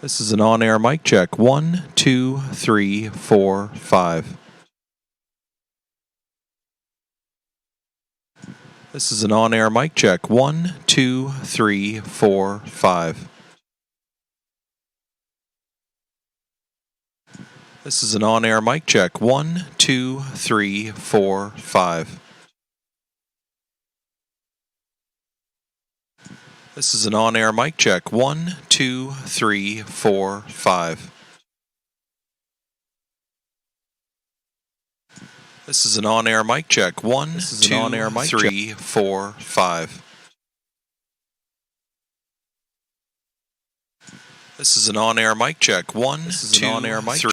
This is an on-air mic check. 1, 2, 3, 4, 5. This is an on-air mic check. 1, 2, 3, 4, 5. This is an on-air mic check. 1, 2, 3, 4, 5. This is an on-air mic check. 1, 2, 3, 4, 5. This is an on-air mic check. 1, 2, 3, 4, 5. This is an on-air mic check. 1, 2, 3.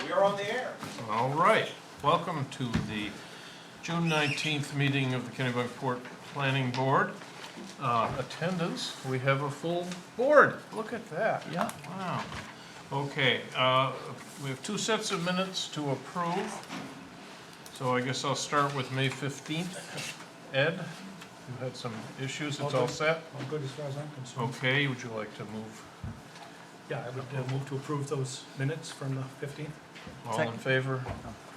We are on the air. All right, welcome to the June 19th meeting of the Kennebunkport Planning Board. Attendance, we have a full board. Look at that. Yeah. Wow. Okay, we have two sets of minutes to approve. So I guess I'll start with May 15th. Ed, you had some issues, it's all set? All good as far as I'm concerned. Okay, would you like to move? Yeah, I would move to approve those minutes from the 15th. All in favor?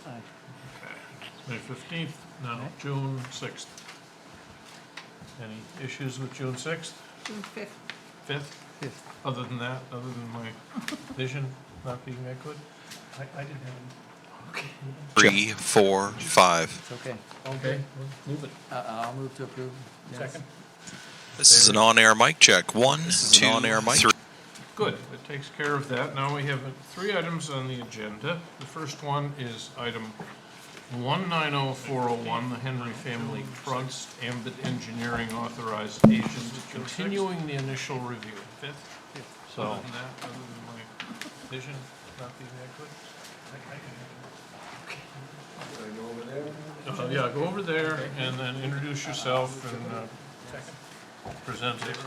Aye. Okay. May 15th, now June 6th. Any issues with June 6th? June 5th. 5th? Other than that, other than my vision not being that good? I didn't have any. 3, 4, 5. It's okay. Okay, move it. I'll move to approve. Yes. Second. This is an on-air mic check. 1, 2, on-air mic. 3. Good, it takes care of that. Now we have three items on the agenda. The first one is item 190401, the Henry Family Trust, Ambit Engineering Authorized Agent, continuing the initial review. 5th? So, other than that, other than my vision not being that good? Yeah, go over there and then introduce yourself and present it.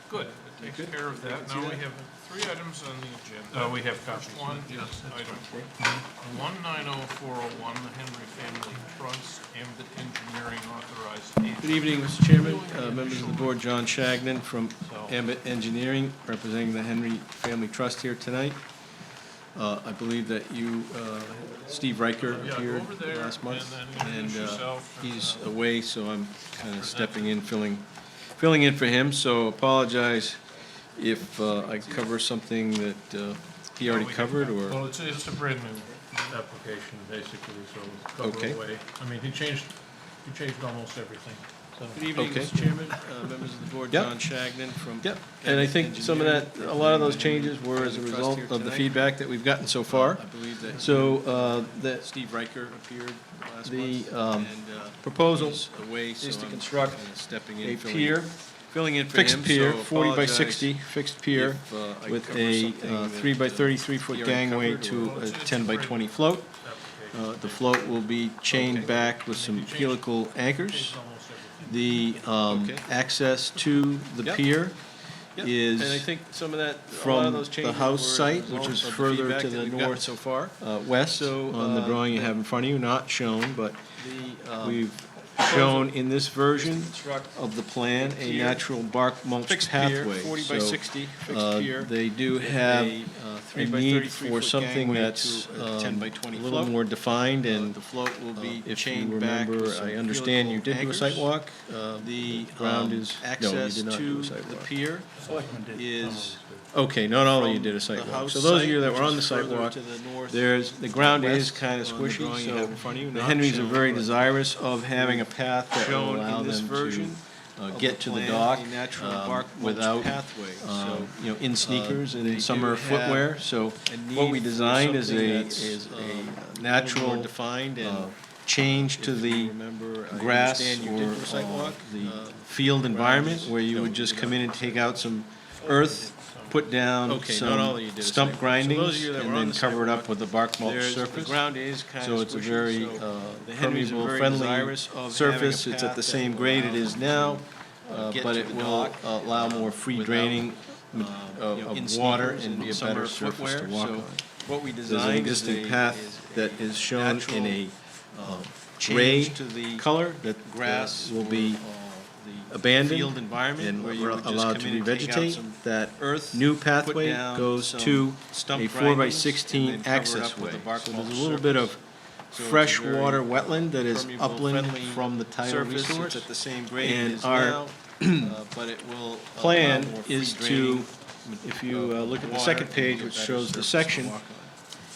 Good, it takes care of that. Now we have three items on the agenda. We have copies. One is item 190401, the Henry Family Trust, Ambit Engineering Authorized Agent. Good evening, Mr. Chairman, members of the board, John Shagnon from Ambit Engineering, representing the Henry Family Trust here tonight. I believe that you, Steve Riker appeared over there last month, and then and introduce yourself he's away, so I'm kind of stepping in, filling in for him, so apologize if I cover something that he already covered, or... Well, it's a brand new application, basically, so cover Okay. away. I mean, he changed almost everything. So. Good evening, Okay. Mr. Chairman, members of the board, Yep. John Shagnon from... Yep, and I think some of that, a lot of those changes were as a result of the feedback that we've gotten so far. I believe that So, that Steve Riker appeared last the month, proposal away, is to I'm construct kinda stepping in, a pier, filling in for fixed him, pier, so 40 by apologize 60, fixed pier, if, I with cover a something that, 3 by 33 foot he already gangway covered, to or- a 10 by 20 float. Application. The float will be chained back with some helical anchors. Almost everything. The Okay. access to the Yep. pier Yep. is And I think some of that, from the house site, which is further to the north, so far. west, So, on the drawing you have in front of you, not shown, but we've shown in this version of the plan a natural bark mulch Fixed pier, pathway. 40 by So, 60, fixed pier. They do have a 3 by need 33 for foot something gangway that's to a 10 by 20 a little float. more defined, and The float will be if you chained back with remember, some I understand you helical did do a anchors. site walk. The ground is, no, you access did not do to a site the walk. pier Selectmen did. is Okay, not all of you from did a site the walk. house So those of you site, that which were on is the site further walk, to the north, the ground is west kind of on the squishy, drawing you so have in front of you, the not Henrys are shown, very but desirous of having a path that will shown allow in this them version to of get to the plan, dock a natural bark mulch without, pathway. So, in sneakers they and do summer have footwear. So a need what we for designed is something a, that's, is a a little natural more defined and change to if the you remember, I grass understand you or did do a site walk. the field environment where you would just come in and take out some earth, put down Okay, not all some of you did a stump site walk. So those of grindings, you that and were on then the cover it site up walk, with a bark mulch The surface. ground is kind of So it's a squishy, very the Henrys are permeable, very friendly desirous of surface. having a It's at path the that same will grade it allow is them now, to get but to it the will dock, allow more free without, draining in of water sneakers and be a summer better surface to footwear. walk So on. what we There's an designed is existing a path that is shown natural, in a change gray to the color that grass will be the abandoned field environment and where you we're would just allowed come to in and take out revegetate. some That earth, new put pathway down goes some to stump a 4 by grindings, 16 and then cover it access up way. with a bark So there's a mulch little bit of surface. So it's a freshwater very, wetland that is permeable, upland friendly from the tidal surface. resource. It's at the same grade And it is our now, but it will Plan allow more free is to, draining if you of look at the water second and page, be a which better shows the surface to section, walk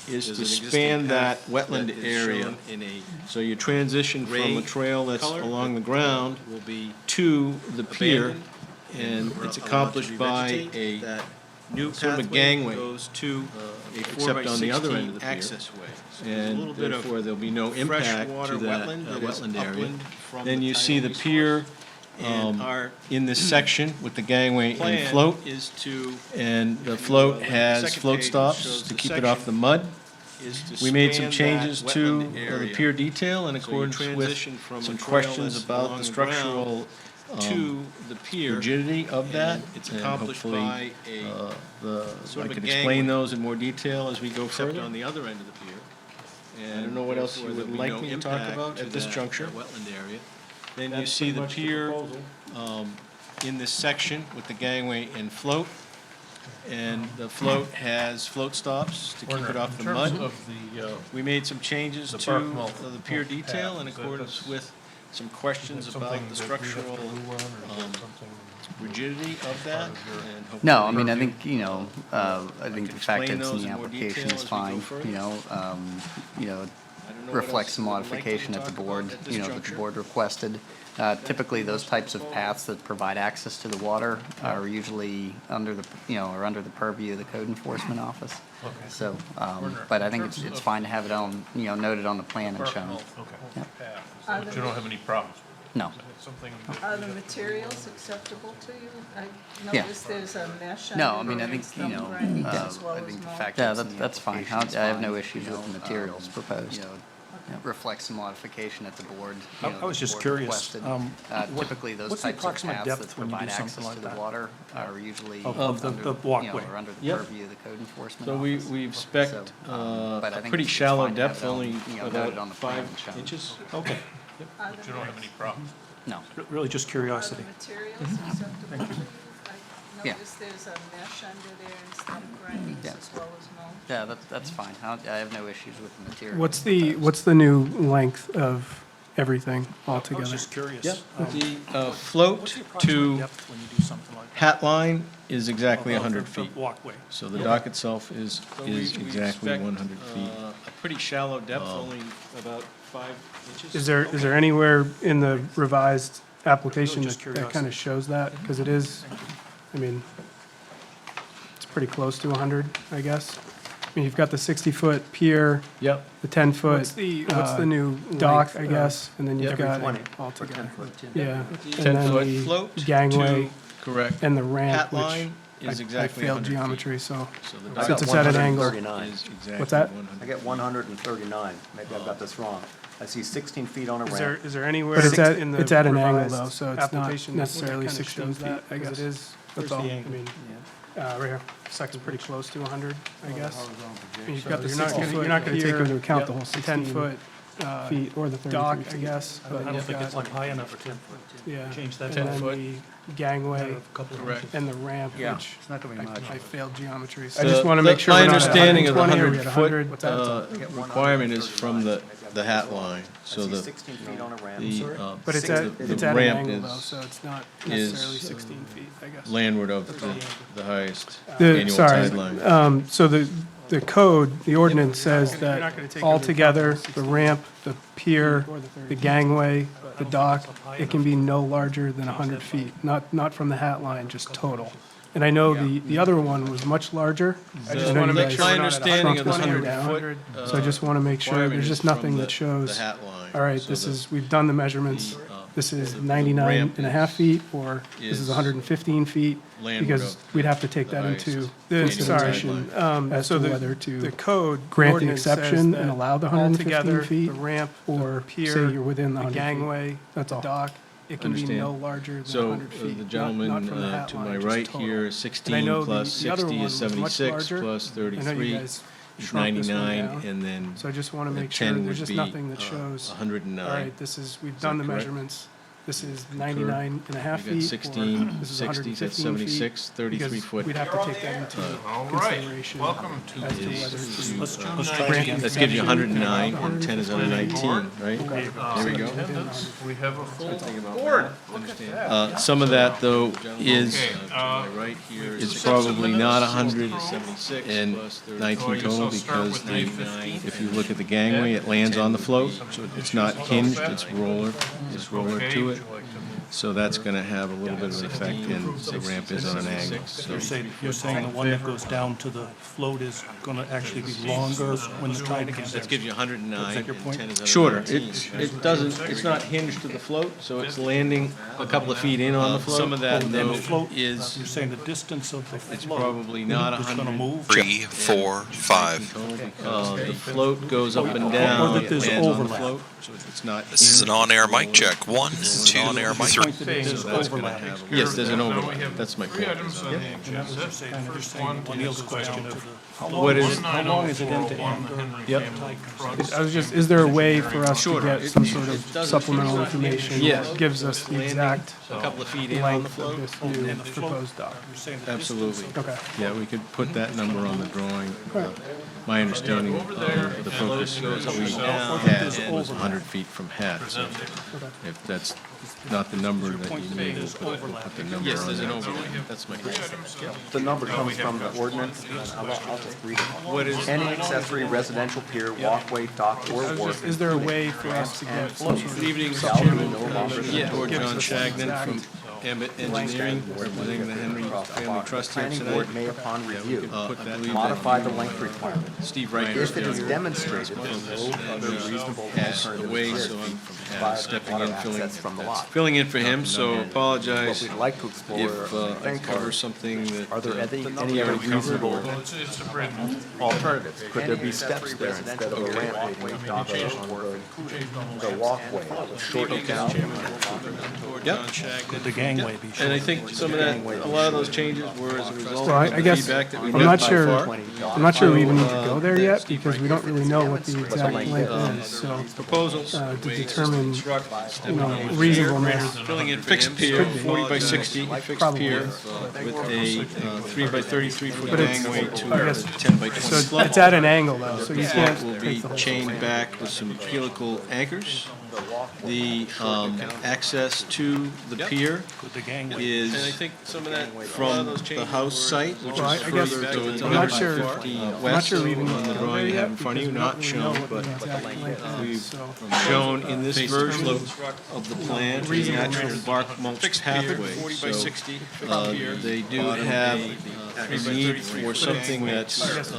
on. is There's to an existing span that path wetland that is area. shown in a So you transition from gray a trail that's color along the that, ground will be to the pier, abandoned, and we're it's allowed to accomplished by revegetate. a That new sort of a pathway gangway, goes to a 4 except by on the other 16 end of the pier. access way. So there's a and little bit of therefore there'll be no impact freshwater to that wetland that is wetland area. upland from Then the you see the tidal pier in this section with the gangway and float. Is to. And the float has float stops to keep it off the mud. We made some changes to the pier detail in accordance with some questions about the structural To the pier. rigidity of that. It's and accomplished hopefully, by a I sort of a can gangway. explain those in more detail as we go except further. on the other end of the pier. I don't know what else you would like me to talk about at this juncture. Wetland area. Then you see the pier in this section with the gangway and float. And the float has float stops to keep it off the mud. In terms of the, We made some changes The to bark mouth the pier detail in path, is that- accordance that's- with some questions something about the that we have to structural do on, or is that something? rigidity of that. Part of your- and hopefully No, I mean, I purview. think, I think the fact that it's in the application is fine, I don't know what reflects else some you would like to modification at the talk board, about at this that the juncture. board requested. Typically, those types of paths that provide access to the water are usually under the, are under the purview of the code enforcement office. Okay. So, Werner, but I in think terms it's of- fine to have it on, noted on the plan and Bark shown. mouth, okay. Yep. Path. But you don't have any problems with it? No. Is it something that Are you the have- materials acceptable to you? I Yeah. noticed there's a mesh No, under I mean, I there think, and some granite as well I as think the mulch. fact that it's in the that's fine. I have no issues with the materials proposed. Reflects some modification at the board. I was just curious, Typically, those what's the types of approximate paths depth that when you do provide something access like to the that? water are usually Of the under, walkway. or under the Yep. purview of the code enforcement So office. we've spec'd So, but I a think pretty it's shallow fine to have depth, it on, only noted on about the plan 5 and shown. inches. Okay, Are But you don't have any problems? No. really just the curiosity. materials acceptable to you? I Yeah. noticed there's a mesh under there and some granite Yeah. as well as mulch. Yeah, that's fine. I have no issues with the material. What's the new length of everything I altogether? was just curious. Yep, Um, the float What's the approximate to depth when you do something like that? hat line is exactly Of 100 the feet. walkway. So the dock itself is So we exactly expect, 100 feet. A pretty shallow depth, only about 5 inches. Is there anywhere in the revised application Just that kind curiosity. of shows that? Because it is, I mean, it's pretty close to 100, I guess. I mean, you've got the 60-foot pier, Yep, the 10-foot. What's the new dock, I guess, and then you've Yep. got 20 altogether. 10 foot. Yeah, 10 and foot then Float the gangway correct. and the ramp, hat which line is I exactly failed 100 feet. geometry, so So the I dock since got it's at an angle. 139. is exactly What's that? 100. I get 139. Maybe I've got this wrong. I see 16 feet on a ramp. Is there anywhere But in the it's at an angle revised though, so it's not application that necessarily kinda 16 shows feet, that? I 'Cause guess. it is- That's where's all. the I angle? mean, right here, second's pretty close to 100, I guess. I mean, you've So got the you're not 60 gonna- foot you're not gonna take pier, into account the whole 16 10-foot feet or the dock, I guess. I But don't you've think it's got, high enough for 10 foot. yeah, Change that and to 10 then foot. the gangway A couple of Correct. inches. and the ramp, Yeah, which it's not going to be much. I failed geometry. So The- I just want to make sure My we're not at understanding of the 120 or we at 100-foot 100. requirement is from the hat line. I So see the, 16 feet on a ramp. But it's at, the it's at an ramp angle though, is- so it's not is, necessarily 16 feet, I guess. landward of the highest annual Sorry, tide line. so the code, the ordinance says that altogether, the ramp, the pier, the gangway, the dock, it can be no larger than 100 feet, not from the hat line, just total. And I know the other one was much larger. I just want to make sure My we're not at understanding of the 120 or 100-foot. down. So I just want to make sure, there's just nothing that shows, The hat line. all right, So this the- is, we've done the measurements, this is the 99 ramp and a half feet, or this is is 115 feet, landward because of we'd have to take the that highest into annual consideration tide as to whether to The code. grant the ordinance says exception and that allow the 115 altogether, feet, the ramp, or pier, say you're within the the 100 feet. gangway, That's all. dock, It can be no Understand. larger than So 100 feet. the not gentleman from the hat to line, my just right total. here, And I 16 know plus the other 60 one is was much 76 larger. plus I know you 33 guys is shrunk this one 99, down. and then So I just want to the make sure 10 there's would just be nothing that shows, all 109. right, this is, we've done the correct? measurements, this is 99 and a half You got feet, 16, or this is 60, 115 that's feet. 76, 33 Because foot. we'd have to take that into All right, consideration. welcome to as to the whether to Let's June try 19th. That gives you 109, Exception. and 10 is 119, right? There we go. Attendance. We have a full board. Look at that. Some of that, though, is, Okay, right here two is sets of probably minutes not to 176 and So I 19 guess total, I'll start because with May 15th. if you look at the gangway, it lands on the float, so it's not hinged, it's roller Okay, to would it. you like to move So that's going to have a little bit of an effect, and the ramp is on an angle. So You're saying the one that goes down to the float is gonna actually be longer when the tide gets there? That gives you 109, Is that your and point? 10 is shorter. 119. It doesn't, it's not hinged to the float, so it's landing a couple of feet in on the float. Some of that, And though, the float, is, you're saying the distance of the it's float probably not is gonna 100. move? 3, 4, 5. The float goes up and down. that there's and on the overlap. float, so it's not. This is an on-air mic check. 1, 2, On-air mic 3. check. There's overlap. Yes, there's an Now we overlap. have That's my three point. items on the agenda. The first one To Neil's question of, how What is- long is it into 190-401, the Henry Yep. Cable Trust. I was just, is there a way for us to Sure. get some sort of supplemental information Yes. that gives us the exact A couple of feet in on the length of float. this new proposed dock? you're saying the Absolutely. Okay. Yeah, we could put that number on the drawing. My understanding of the focus we had was 100 feet from head. So if that's not the number that you need, we'll put the number Yes, on there's an there. overlay. That's my question. The number comes from the ordinance, and I'll just read it. What is, Any accessory residential pier, walkway, dock, or wharf. Is there a way for us to get some sort good of evening, shall Mr. be Chairman. no longer than Yeah, or gives John us Shagnon exact from Abbott Engineering, representing the Henry Family Trust here Planning tonight. board may upon review Put that, modify the length requirement. Steve Riker. If it is demonstrated that no other reasonable Has alternative away, exists so I'm by stepping water in, filling, access from the lot. filling in for him, so What apologize we'd like to explore, if I think, cover are something that. are there any other reasonable Well, it's a bridge. alternatives? Could there be steps there instead of a ramp leading up on the walkway? Shorten down. Yep. Could the gangway be And short? I think some of that, a lot of those changes were as a result Well, of I the guess, feedback that we've I'm got not by sure, far. I'm not sure we even need to go there yet, because we don't really know what the exact length is, so, Proposals, to determine, reasonableness. Filling in for fixed him, pier, so 40 by apologize 60, fixed Probably. pier with a 3 by 33 foot But it's- gangway I to guess- 10 by 20 So slope. it's at an angle though, so you That can't will take be the whole. chained back with some helical anchors. The access to the pier Could the gangway? is And I think some of that, from the house site, which Well, is I guess- further, so it's I'm not sure, 150 I'm not west sure we even on need the to go drawing there you have yet, in front of because you, we not don't really know shown, what the but exact length we've is, so. shown in this version of the plan, the actual bark mulch fixed pier, pathway. 40 by So, 60, they do have a need for something that's a So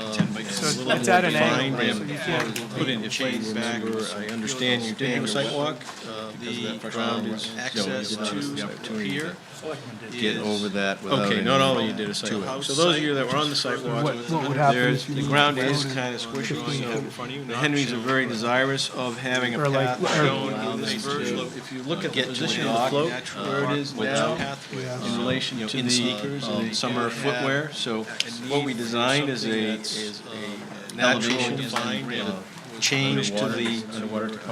little it's at an more angle, defined so you and can't, put in chains back. I understand you did have a sidewalk, The ground is access to the pier. get over that without. Okay, any- not all of you did a sidewalk. So those of you that were on the sidewalk, what would happen there's, if you the need ground to is go to kind of squishy, 15 so feet? the Henrys are very desirous of having a Or like- path or- shown in this version. If you look at the Get to position the of the float, natural where it is mulch now, pathway. in relation to in the sneakers and summer have footwear, so what we designed is an elevation defined change to the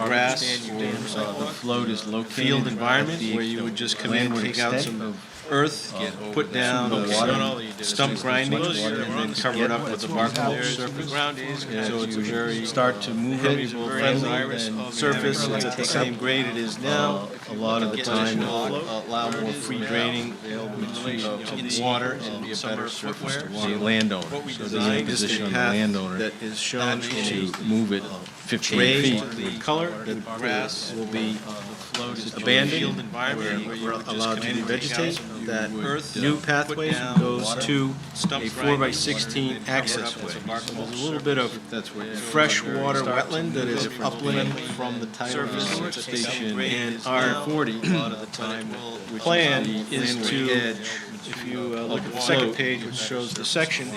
grass or the float is located. Field environment where you would just come in, take out some earth, put down a stump grinding, and then cover it up with a bark mulch surface. ground is. So it's a very start to move it, friendly surface, it's at the same grade it is now. A lot of the time, Allow more free draining of water and be a better surface to the water. landowner, so there's a position on the landowner That is shown to move it 15 raised feet. the color, the grass will be abandoned, where you're allowed to revegetate. That new pathway goes to a 4 by 16 access way. So there's a little bit of freshwater wetland that is upland from the tidal station. And our plan is to, if you look at the second page, which shows the section,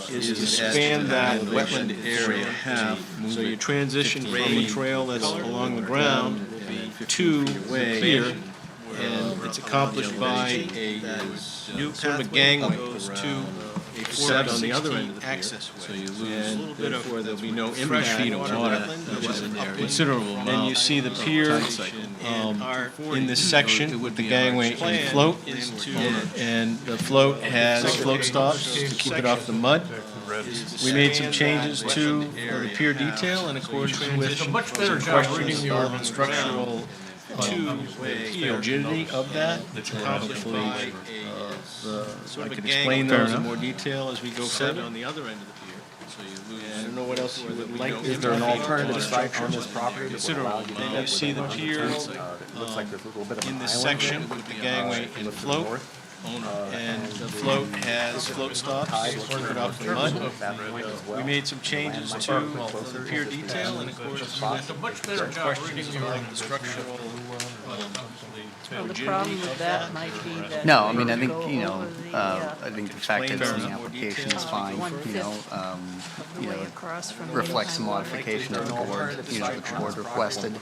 is to span that wetland area half. So you transition from the trail that's along the ground to the pier, and it's accomplished by a new sort of a gangway goes to a 4 by 16 access way. So you lose a little bit of, there'll be no fresh feet of water, which is an area. Considerable amount. Then you see the pier in this section with the gangway and float, and the float has float stops to keep it off the mud. We made some changes to the pier detail in accordance with some questions about structural rigidity of that. Hopefully, I could explain those in more detail as we go further. On the other end of the pier. I don't know what else you would like. Is there an alternative site on this property that would Considerable allow you to amount. get You see the within pier, 100 feet? It looks like there's a little bit of an in this island section there, with the gangway and to the float, north. and the float has float stops to keep it off the mud. We made some changes to the pier detail in accordance with a much better job reading your the structural Well, the problem with that might be that. No, I mean, I we think, go you know, over the, I think the fact that it's in the Explain application is fine, you know, the way across from. reflects the Main Highway. modification of the board, you know, the board requested.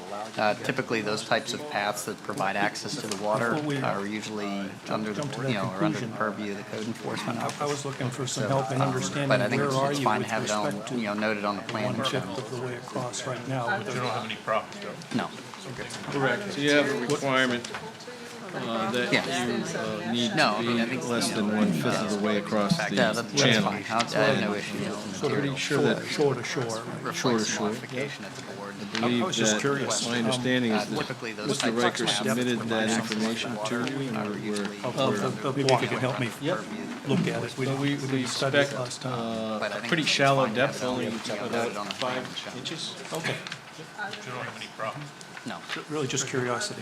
Typically, those types of paths that provide access to the water are usually under the, you know, are under the purview of the code enforcement I office. was looking for some help in understanding But I think where are it's you fine to with have it on, respect to you know, noted on the plan and shown. one-fifth of the way across right now. You don't have any problems, though. No. Correct. So you have a requirement that Yeah. you need No, I to mean, I be think. less than 1/5 of the way across Yeah, the that's channel. fine. I have no issue with the material. Pretty sure that Shore to shore. Reflects the modification of the board. I believe was just that, curious. my understanding is that Typically, those Mr. types of Riker paths submitted provide that access to information water to you, are and usually Maybe if you can help me look at it. We we didn't study it expect last time. But I think pretty it's shallow fine to have depth, it on only the- noted on about the plan 5 and shown. inches. Okay, You don't have any problems. No. really just curiosity.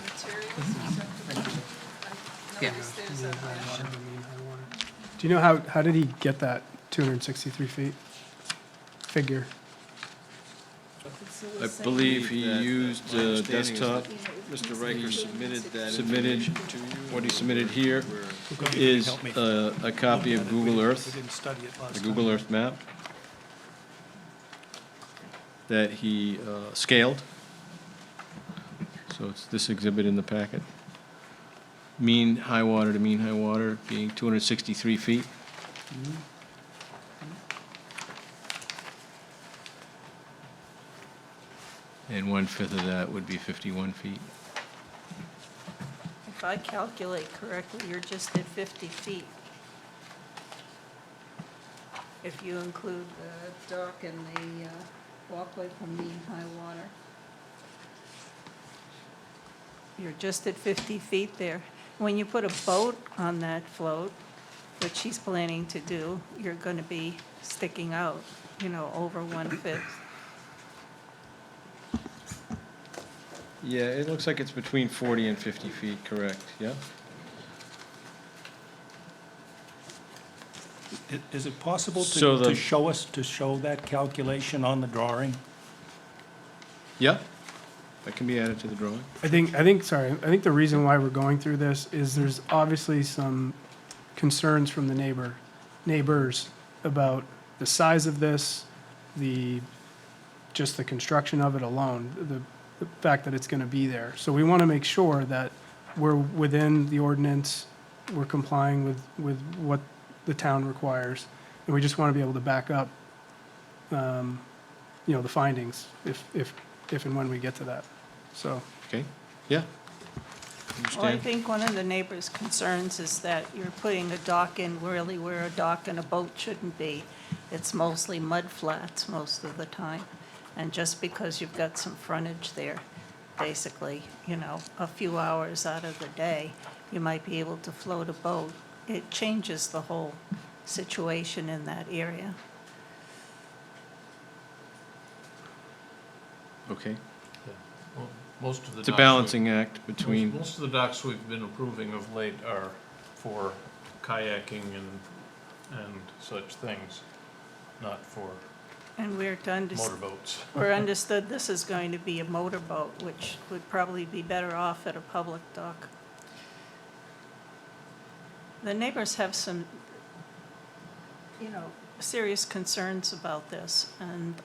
Yeah. There's a mesh. Do you know how did he get that 263 feet figure? I believe he used desktop. Mr. Riker submitted that Submitted, information to you. what he submitted here is a copy of Google We Earth, didn't study it last the time. Google Earth map that he scaled. So it's this exhibit in the packet. Mean high water to mean high water being 263 feet. And 1/5 of that would be 51 feet. If I calculate correctly, you're just at 50 feet. If you include the dock and the walkway from mean high water. You're just at 50 feet there. When you put a boat on that float, which he's planning to do, you're going to be sticking out, you know, over 1/5. Yeah, it looks like it's between 40 and 50 feet, correct, yeah? Is it possible So the- to show that calculation on the drawing? Yeah, that can be added to the drawing. I think the reason why we're going through this is there's obviously some concerns from the neighbors about the size of this, just the construction of it alone, the fact that it's gonna be there. So we wanna make sure that we're within the ordinance, we're complying with what the town requires, and we just wanna be able to back up, you know, the findings if and when we get to that, so. Okay, yeah. Well, I Understand? think one of the neighbors' concerns is that you're putting a dock in really where a dock and a boat shouldn't be. It's mostly mud flats most of the time. And just because you've got some frontage there, basically, you know, a few hours out of the day, you might be able to float a boat. It changes the whole situation in that area. Okay. Well, most of the It's a docks balancing act between, Most of the docks we've been approving of late are for kayaking and such things, not for And motorboats. we're understood this is going to be a motorboat, which would probably be better off at a public dock. The neighbors have some, you know, serious concerns about this, and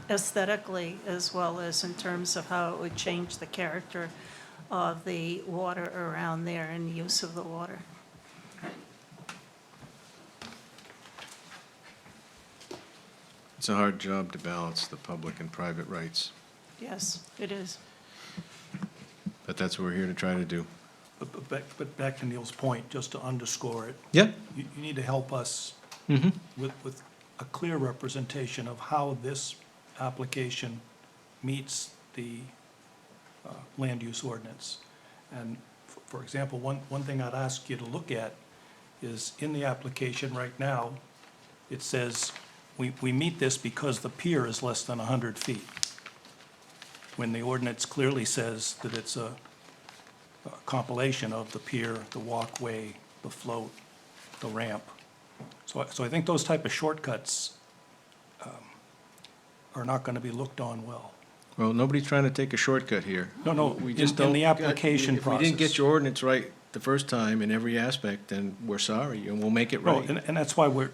aesthetically, as well as in terms of how it would change the character of the water around there and use of the water. it's a hard job to balance the public and private rights, Yes, it is. but that's what we're here to try to do. But back to Neil's point, just to underscore it, Yeah. you need to help us Mm-hmm. with a clear representation of how this application meets the land use ordinance. And for example, one thing I'd ask you to look at is in the application right now, it says we meet this because the pier is less than 100 feet, when the ordinance clearly says that it's a compilation of the pier, the walkway, the float, the ramp. So I think those type of shortcuts are not going to be looked on well. Well, nobody's trying to take a shortcut here. No, We in just don't. the application If we didn't process. get your ordinance right the first time in every aspect, then we're sorry, and we'll make it No, right. and that's why we're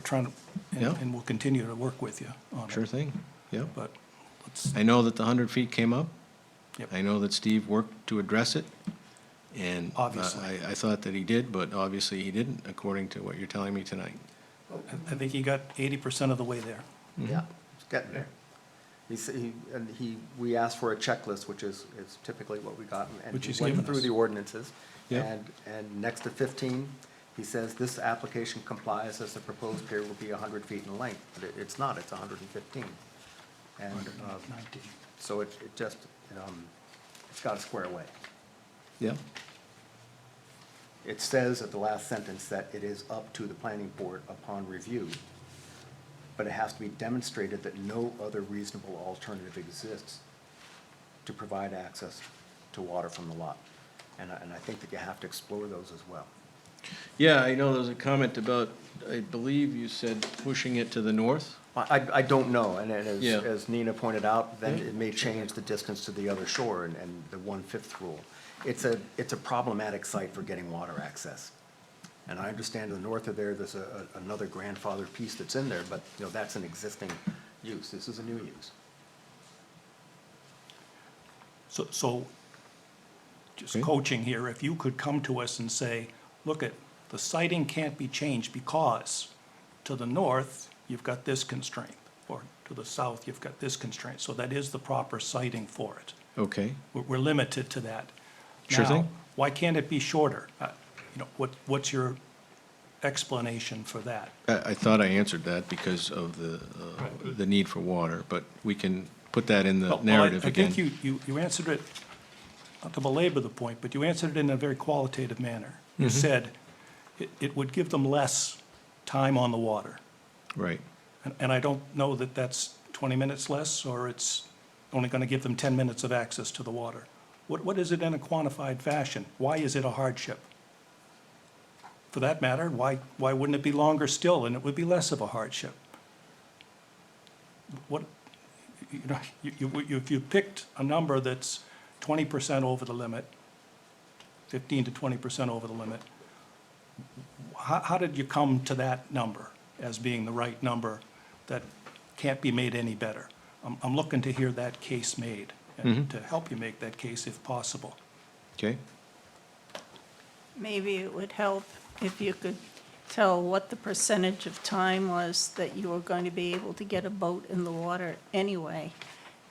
trying to, Yeah. and we'll continue to work with you on it. Sure thing, yeah. But let's, I know that the 100 feet came up. Yep. I know that Steve worked to address it, and Obviously. I thought that he did, but obviously he didn't, according to what you're telling me tonight. I think he got 80% of the way there. Yeah, it's getting there. We asked for a checklist, which is typically what we got, and Which he he's went given through us. the ordinances. Yeah. And next to 15, he says this application complies as the proposed pier will be 100 feet in length, but it's not, it's 115. And 119. so it just, it's got to square away. Yeah, It says at the last sentence that it is up to the planning board upon review, but it has to be demonstrated that no other reasonable alternative exists to provide access to water from the lot. And I think that you have to explore those as well. yeah, I know there was a comment about, I believe you said pushing it to the north? I don't know, and Yeah. as Nina pointed out, then it may change the distance to the other shore and the 1/5 rule. It's a problematic site for getting water access. And I understand to the north of there, there's another grandfather piece that's in there, but, that's an existing use. This is a new use. So just Okay. coaching here, if you could come to us and say, look at, the siting can't be changed because to the north, you've got this constraint, or to the south, you've got this constraint. So that is the proper siting for it. Okay, We're limited to that. Sure thing. Now, why can't it be shorter? What's your explanation for that? I thought I answered that because of the need for water, but we can put that in the Well, narrative I again. think you answered it, not to belabor the point, but you answered it in a very qualitative manner. You said it would give them less time on the water. Right, And I don't know that that's 20 minutes less, or it's only going to give them 10 minutes of access to the water. What is it in a quantified fashion? Why is it a hardship? For that matter, why wouldn't it be longer still, and it would be less of a hardship? If you picked a number that's 20% over the limit, 15 to 20% over the limit, how did you come to that number as being the right number that can't be made any better? I'm looking to hear that case made, and to help you make that case if possible. okay, Maybe it would help if you could tell what the percentage of time was that you were going to be able to get a boat in the water anyway,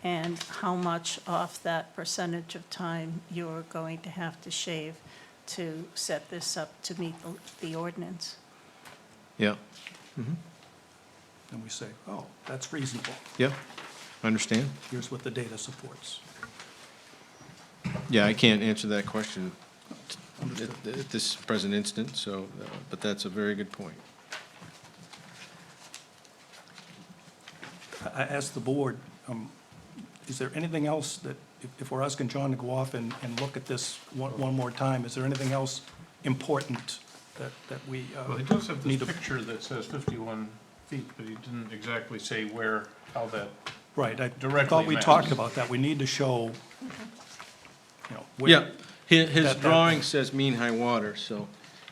and how much off that percentage of time you were going to have to shave to set this up to meet the ordinance. yeah, And we say, oh, that's reasonable. yeah, understand. Here's what the data supports. Yeah, I can't answer that question at this present instant, so, but that's a very good point. I asked the board, is there anything else that, if we're asking John to go off and look at this one more time, is there anything else important that we Well, he does have need this to? picture that says 51 feet, but he didn't exactly say where, how that, Right, I directly thought we maps. talked about that. We need to show, where. Yeah, his that- drawing says mean high water, so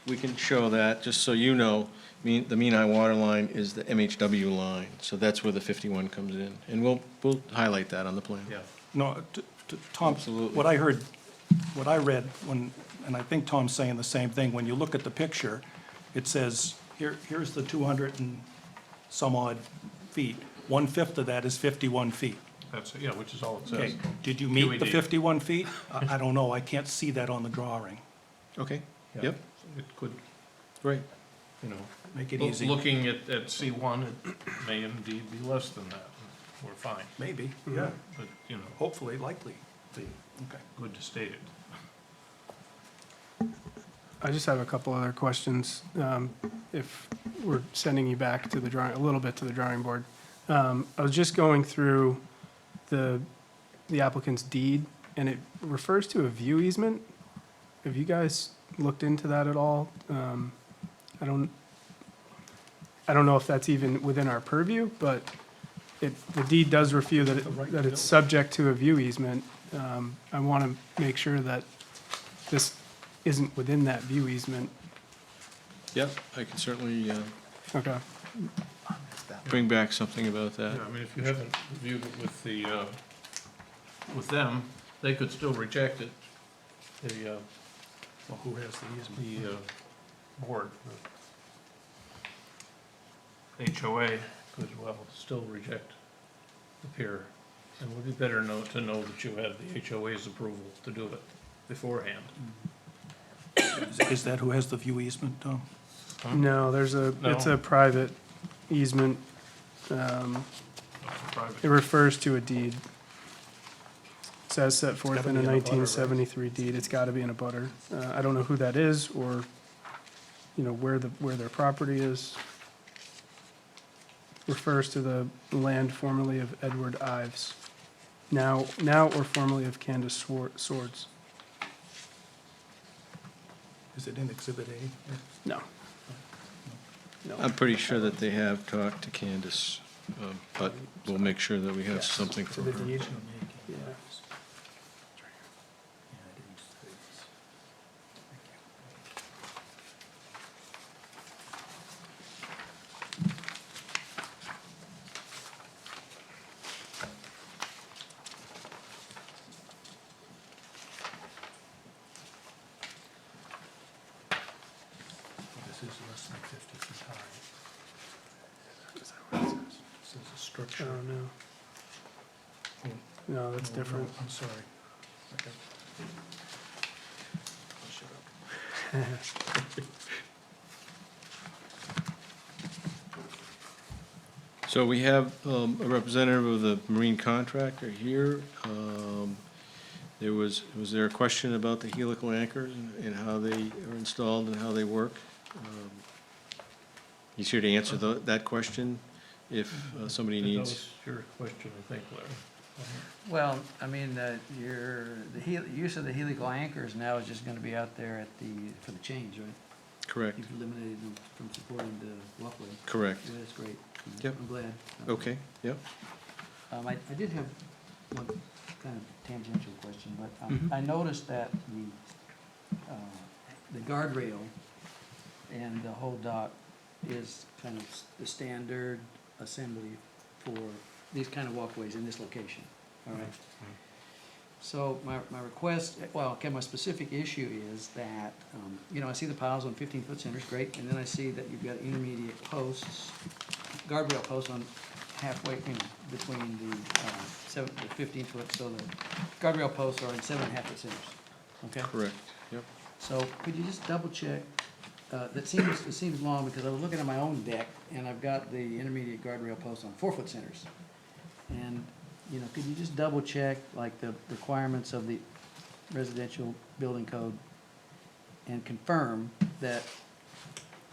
we can show that, just so you know. The mean high water line is the MHW line, so that's where the 51 comes in. And we'll highlight that on the plan. yeah. No, Tom, Absolutely. what I heard, what I read, and I think Tom's saying the same thing, when you look at the picture, it says, here's the 200 and some odd feet. 1/5 of that is 51 feet. That's, yeah, which is all it Okay, says. did you meet the QED. 51 feet? I don't know, I can't see that on the drawing. Okay, Yeah. yep, It could, right. you know, Make it easy. looking at C1, it may indeed be less than that. We're fine, Maybe, yeah, but, you know, hopefully, likely. be Okay. good to state it. I just have a couple other questions. If we're sending you back to the drawing, a little bit to the drawing board. I was just going through the applicant's deed, and it refers to a view easement. Have you guys looked into that at all? I don't know if that's even within our purview, but the deed does refuse that it's subject to a view easement. I want to make sure that this isn't within that view easement. Yep, I can certainly Okay. bring back something about that. Yeah, I mean, if you haven't reviewed it with them, they could still reject it. Well, who has the easement? The board, the HOA could, well, still reject the pier. And it would be better to know that you have the HOA's approval to do it beforehand. Is that who has the view easement, Tom? No, it's a private easement. Private. It refers to a deed. It says set forth gotta in a be in a butter, right? 1973 deed. It's got to be in a butter. I don't know who that is or, where their property is. Refers to the land formerly of Edward Ives, now or formerly of Candace Swords. Is it in Exhibit A? No. No. I'm pretty sure that they have talked to Candace, but we'll make sure that we have something from The her. deed. Yeah. This is less than 50 feet high. It says a structure. Oh, no. No, that's different. I'm sorry. Okay. Shut up. So we have a representative of the marine contractor here. Was there a question about the helical anchors and how they are installed and how they work? He's here to answer that question if somebody That needs. was your question, I think, Larry. Well, I mean, the use of the helical anchors now is just gonna be out there for the change, right? Correct, You've eliminated them from supporting the walkway. correct. Yeah, that's great. Yep. I'm glad. Okay, yep. I did have one kind of tangential question, but Mhm. I noticed that the guardrail and the whole dock is kind of the standard assembly for these kind of walkways in this location, all right? So my request, my specific issue is that, I see the piles on 15-foot centers, great, and then I see that you've got intermediate posts, guardrail posts on halfway, between the 15-foot, so the guardrail posts are in 7.5-foot centers, okay? Correct, yep. So could you just double check, it seems long, because I was looking at my own deck, and I've got the intermediate guardrail posts on 4-foot centers. And, could you just double check, like, the requirements of the residential building code and confirm that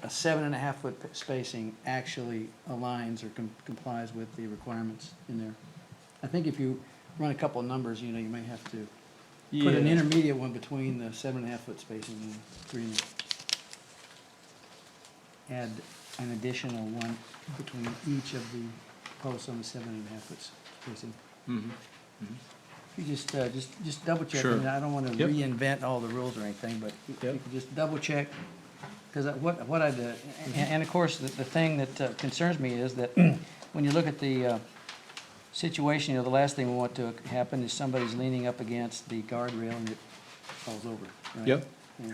a 7.5-foot spacing actually aligns or complies with the requirements in there? I think if you run a couple of numbers, you may have to put an Yeah. intermediate one between the 7.5-foot spacing and 3. Add an additional one between each of the posts on the 7.5-foot spacing. Mhm. You just double check. Sure. I mean, I don't want to Yep. reinvent all the rules or anything, but you Yep. could just double check. Because what I do, and of course, the thing that concerns me is that when you look at the situation, the last thing we want to happen is somebody's leaning up against the guardrail and it falls over, right? Yep. And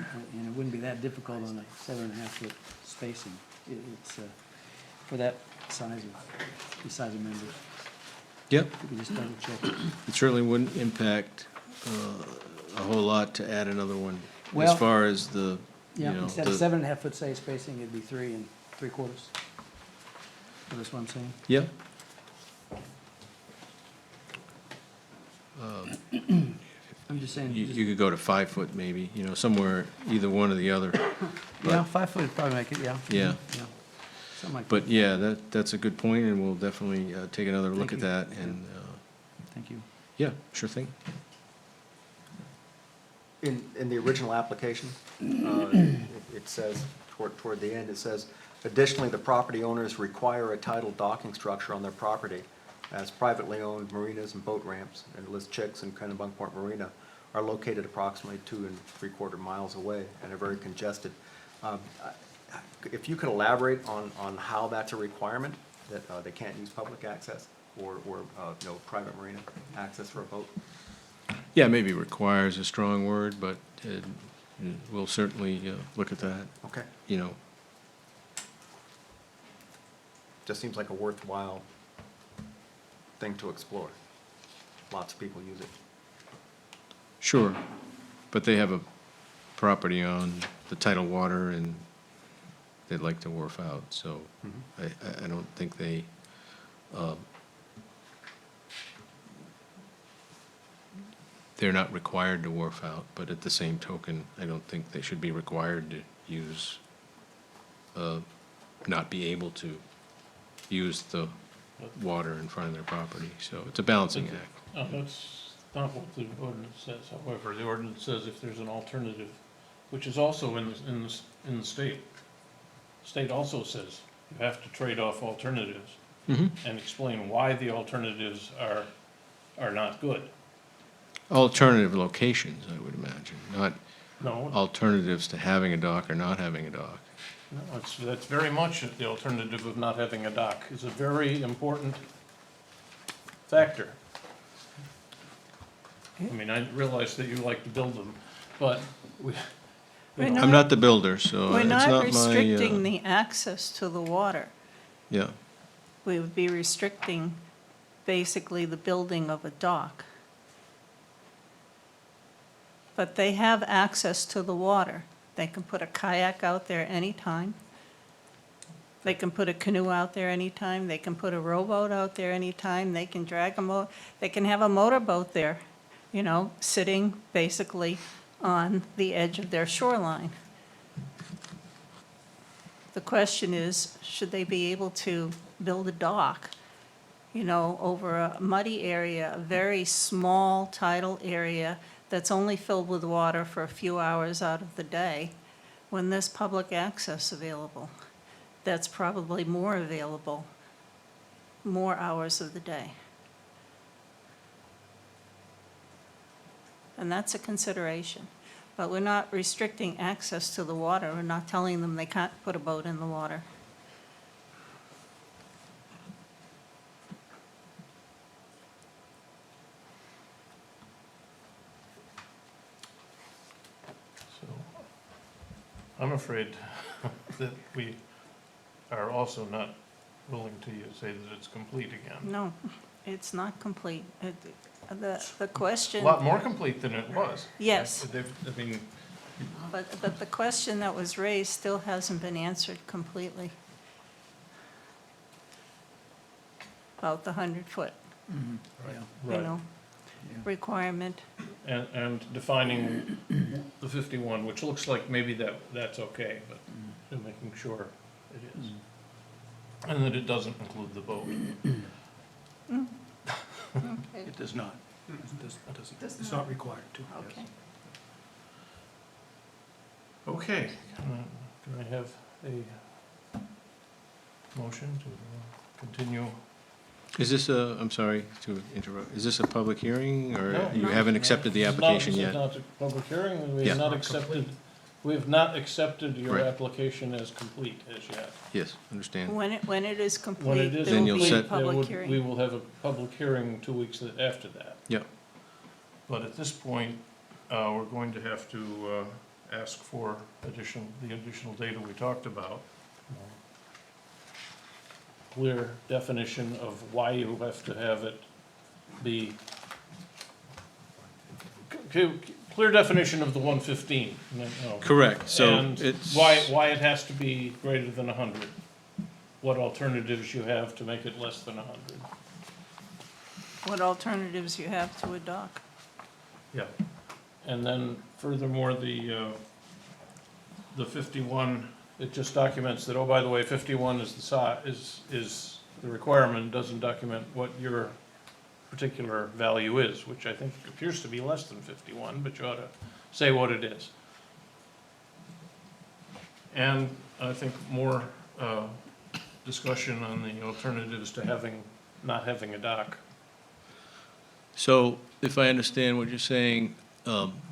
it wouldn't be that difficult on a 7.5-foot spacing. It's for that size of members. Yep, If you could just double check it. it certainly wouldn't impact a whole lot to add another one. As Well- far as the, Yeah, instead of 7.5-foot spacing, it'd be 3 3/4. So that's what I'm saying. Yep. I'm just saying. You could go to 5 foot maybe, somewhere, either one or the other. Yeah, 5 foot would probably make it, yeah. Yeah. Yeah. Something like But yeah, that's a good point, and we'll definitely take another look Thank at you. that, and, Thank you. yeah, sure thing. In the original application, it says, toward the end, it says, additionally, the property owners require a tidal docking structure on their property, as privately owned marinas and boat ramps, and Liz Chicks and Kennebunkport Marina are located approximately 2 3/4 miles away and are very congested. If you could elaborate on how that's a requirement, that they can't use public access or private marina access for a boat? Yeah, maybe requires a strong word, but we'll certainly look at that, Okay. you know. Just seems like a worthwhile thing to explore. Lots of people use it. Sure, but they have a property on the tidal water, and they'd like to wharf out, so I don't think they, they're not required to wharf out, but at the same token, I don't think they should be required to use, not be able to use the water in front of their property, so it's a balancing act. No, that's not what the ordinance says. However, the ordinance says if there's an alternative, which is also in the state. State also says you have to trade off alternatives and explain why the alternatives are not good. Alternative locations, I would imagine, not No, alternatives to having a dock or not having a dock. no, that's very much the alternative of not having a dock is a very important factor. I mean, I realize that you like to build them, but we, I'm not the builder, so We're it's not not my, restricting the access to the water. yeah. We would be restricting basically the building of a dock. But they have access to the water. They can put a kayak out there anytime. They can put a canoe out there anytime. They can put a rowboat out there anytime. They can drag they can have a motorboat there, sitting basically on the edge of their shoreline. The question is, should they be able to build a dock, over a muddy area, a very small tidal area that's only filled with water for a few hours out of the day, when there's public access available? That's probably more available, more hours of the day. And that's a consideration. But we're not restricting access to the water. We're not telling them they can't put a boat in the water. so, I'm afraid that we are also not willing to say that it's complete again. No, it's not complete. The A question, lot more complete than it was. yes, I mean, but the question that was raised still hasn't been answered completely about the 100-foot, right. requirement. And defining the 51, which looks like maybe that's okay, but making sure it is. And that it doesn't include the boat. It does not. It's not required to. Okay. Okay, can I have a motion to continue? Is this a, I'm sorry to interrupt, is this a public hearing, or No. you haven't accepted the application This yet? is not a public hearing, we Yeah. have not accepted, your Right. application as complete as yet. Yes, understand. When it is When complete, it is there Then will you'll be a set- public we hearing. will have a public hearing 2 weeks after that. Yeah, But at this point, we're going to have to ask for the additional data we talked about. Clear definition of why you have to have it be, clear definition of the 115. No. correct, so And it's. why it has to be greater than 100. What alternatives you have to make it less than 100. What alternatives you have to a dock. Yeah, and then furthermore, the 51 It just documents that, oh, by the way, 51 is is the requirement, doesn't document what your particular value is, which I think appears to be less than 51, but you ought to say what it is. And I think more discussion on the alternatives to not having a dock. So if I understand what you're saying,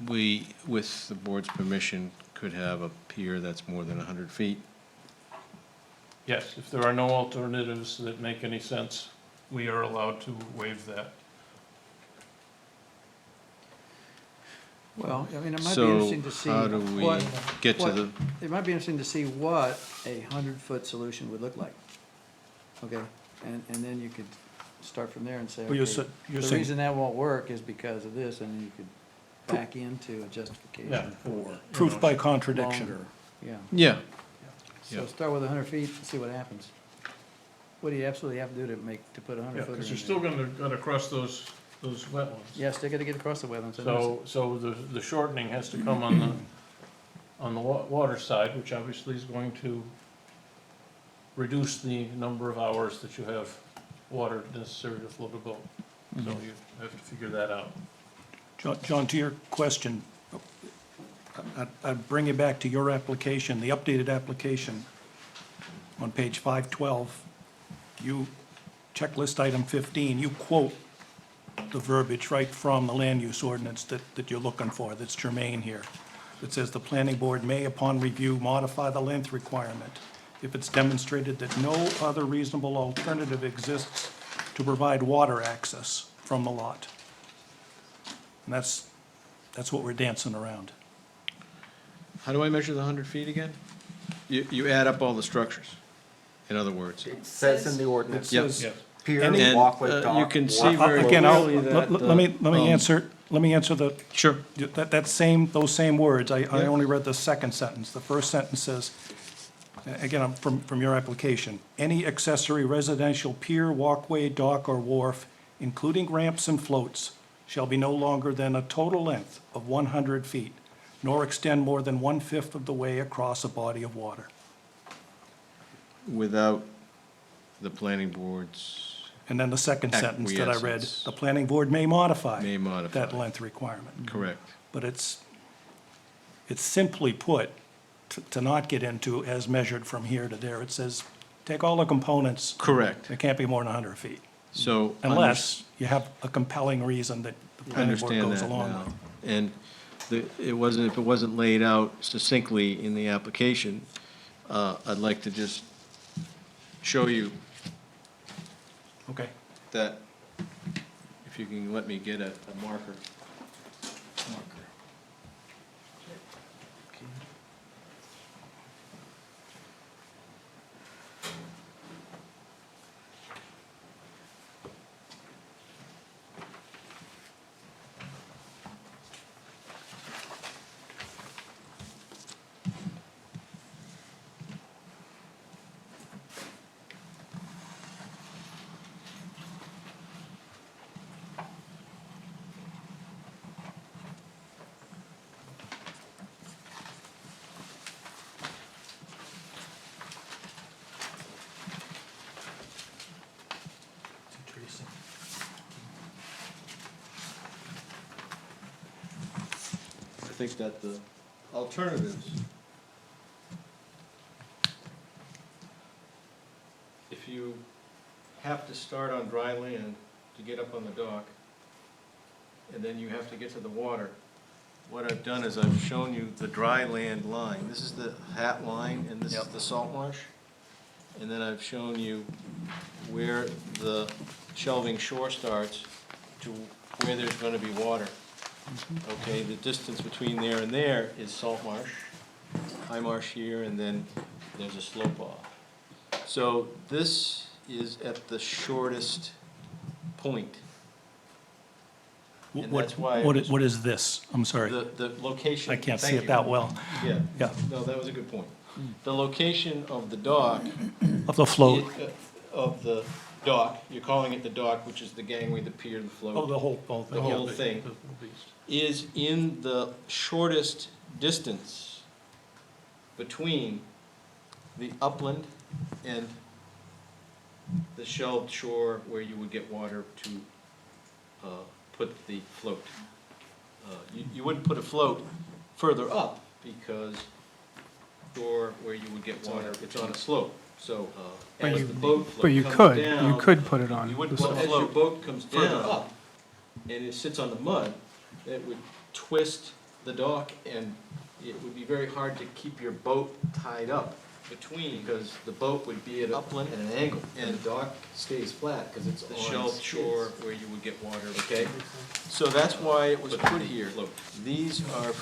we, with the board's permission, could have a pier that's more than 100 feet? Yes, if there are no alternatives that make any sense, we are allowed to waive that. Well, I mean, it might be So interesting to see how do we what, get to what- the, it might be interesting to see what a 100-foot solution would look like. Okay, and then you could start from there and say, Well, you're okay, sa- you're the saying- reason that won't work is because of this, and then you could back into a justification Yeah. for Proof by contradiction. longer. Yeah, yeah, so Yeah. start with 100 feet and see what happens. What do you absolutely have to do to put a 100 Yeah, footer in because there? you're still gonna cross those wetlands. Yeah, still gotta get across the wetlands. I So, know. so the shortening has to come on the water side, which obviously is going to reduce the number of hours that you have water necessary to float a boat. So you have to figure that out. John, to your question, I'd bring you back to your application, the updated application on page 512. You, checklist item 15, you quote the verbiage right from the land use ordinance that you're looking for, that's germane here. It says the planning board may, upon review, modify the length requirement if it's demonstrated that no other reasonable alternative exists to provide water access from the lot. And that's what we're dancing around. how do I measure the 100 feet again? You add up all the structures, in other words. It says in the ordinance, Yep. Says- pier, And walkway, dock. you can see walk- very Again, clearly that. let me answer the, Sure. those same words. I Yeah. only read the second sentence. The first sentence says, again, I'm from your application, any accessory residential pier, walkway, dock, or wharf, including ramps and floats, shall be no longer than a total length of 100 feet, nor extend more than 1/5 of the way across a body of water. Without the planning board's, And then the second sentence that I read, Acquiescence. the planning board may modify May modify. that length requirement. correct. But it's simply put, to not get into as measured from here to there. It says, take all the components. Correct. It can't be more than 100 feet, So. unless you have a compelling reason that the I planning board understand goes that along now. with. And if it wasn't laid out succinctly in the application, I'd like to just show you Okay. that, if you can let me get a marker. I think that the alternatives, if you have to start on dry land to get up on the dock, and then you have to get to the water, what I've done is I've shown you the dry land line. This is the hat line, and this is the salt marsh. And then I've shown you where the shelving shore starts to where there's gonna be water. Okay, the distance between there and there is salt marsh, high marsh here, and then there's a slope off. So this is at the shortest point. And that's why. What is this? I'm sorry. The location. I can't see thank it you. that well. Yeah. Yeah. No, that was a good point. The location of the dock. Of the float. Of the dock, you're calling it the dock, which is the gangway, the pier, the float. Oh, the whole thing is in the shortest distance between the upland and the shelved shore where you would get water to put the float. You wouldn't put a float further up because shore where you would get water, it's on a slope. So But as you- the boat But you comes could, down, you could put it on you the wouldn't, well, slope. as your boat comes down up and it sits on the mud, it would twist the dock and it would be very hard to keep your boat tied up between, because the boat would be at upland at an angle, and the dock stays flat, because it's the shelved shore where you would get water, okay? So that's why it was put here. Look, these are,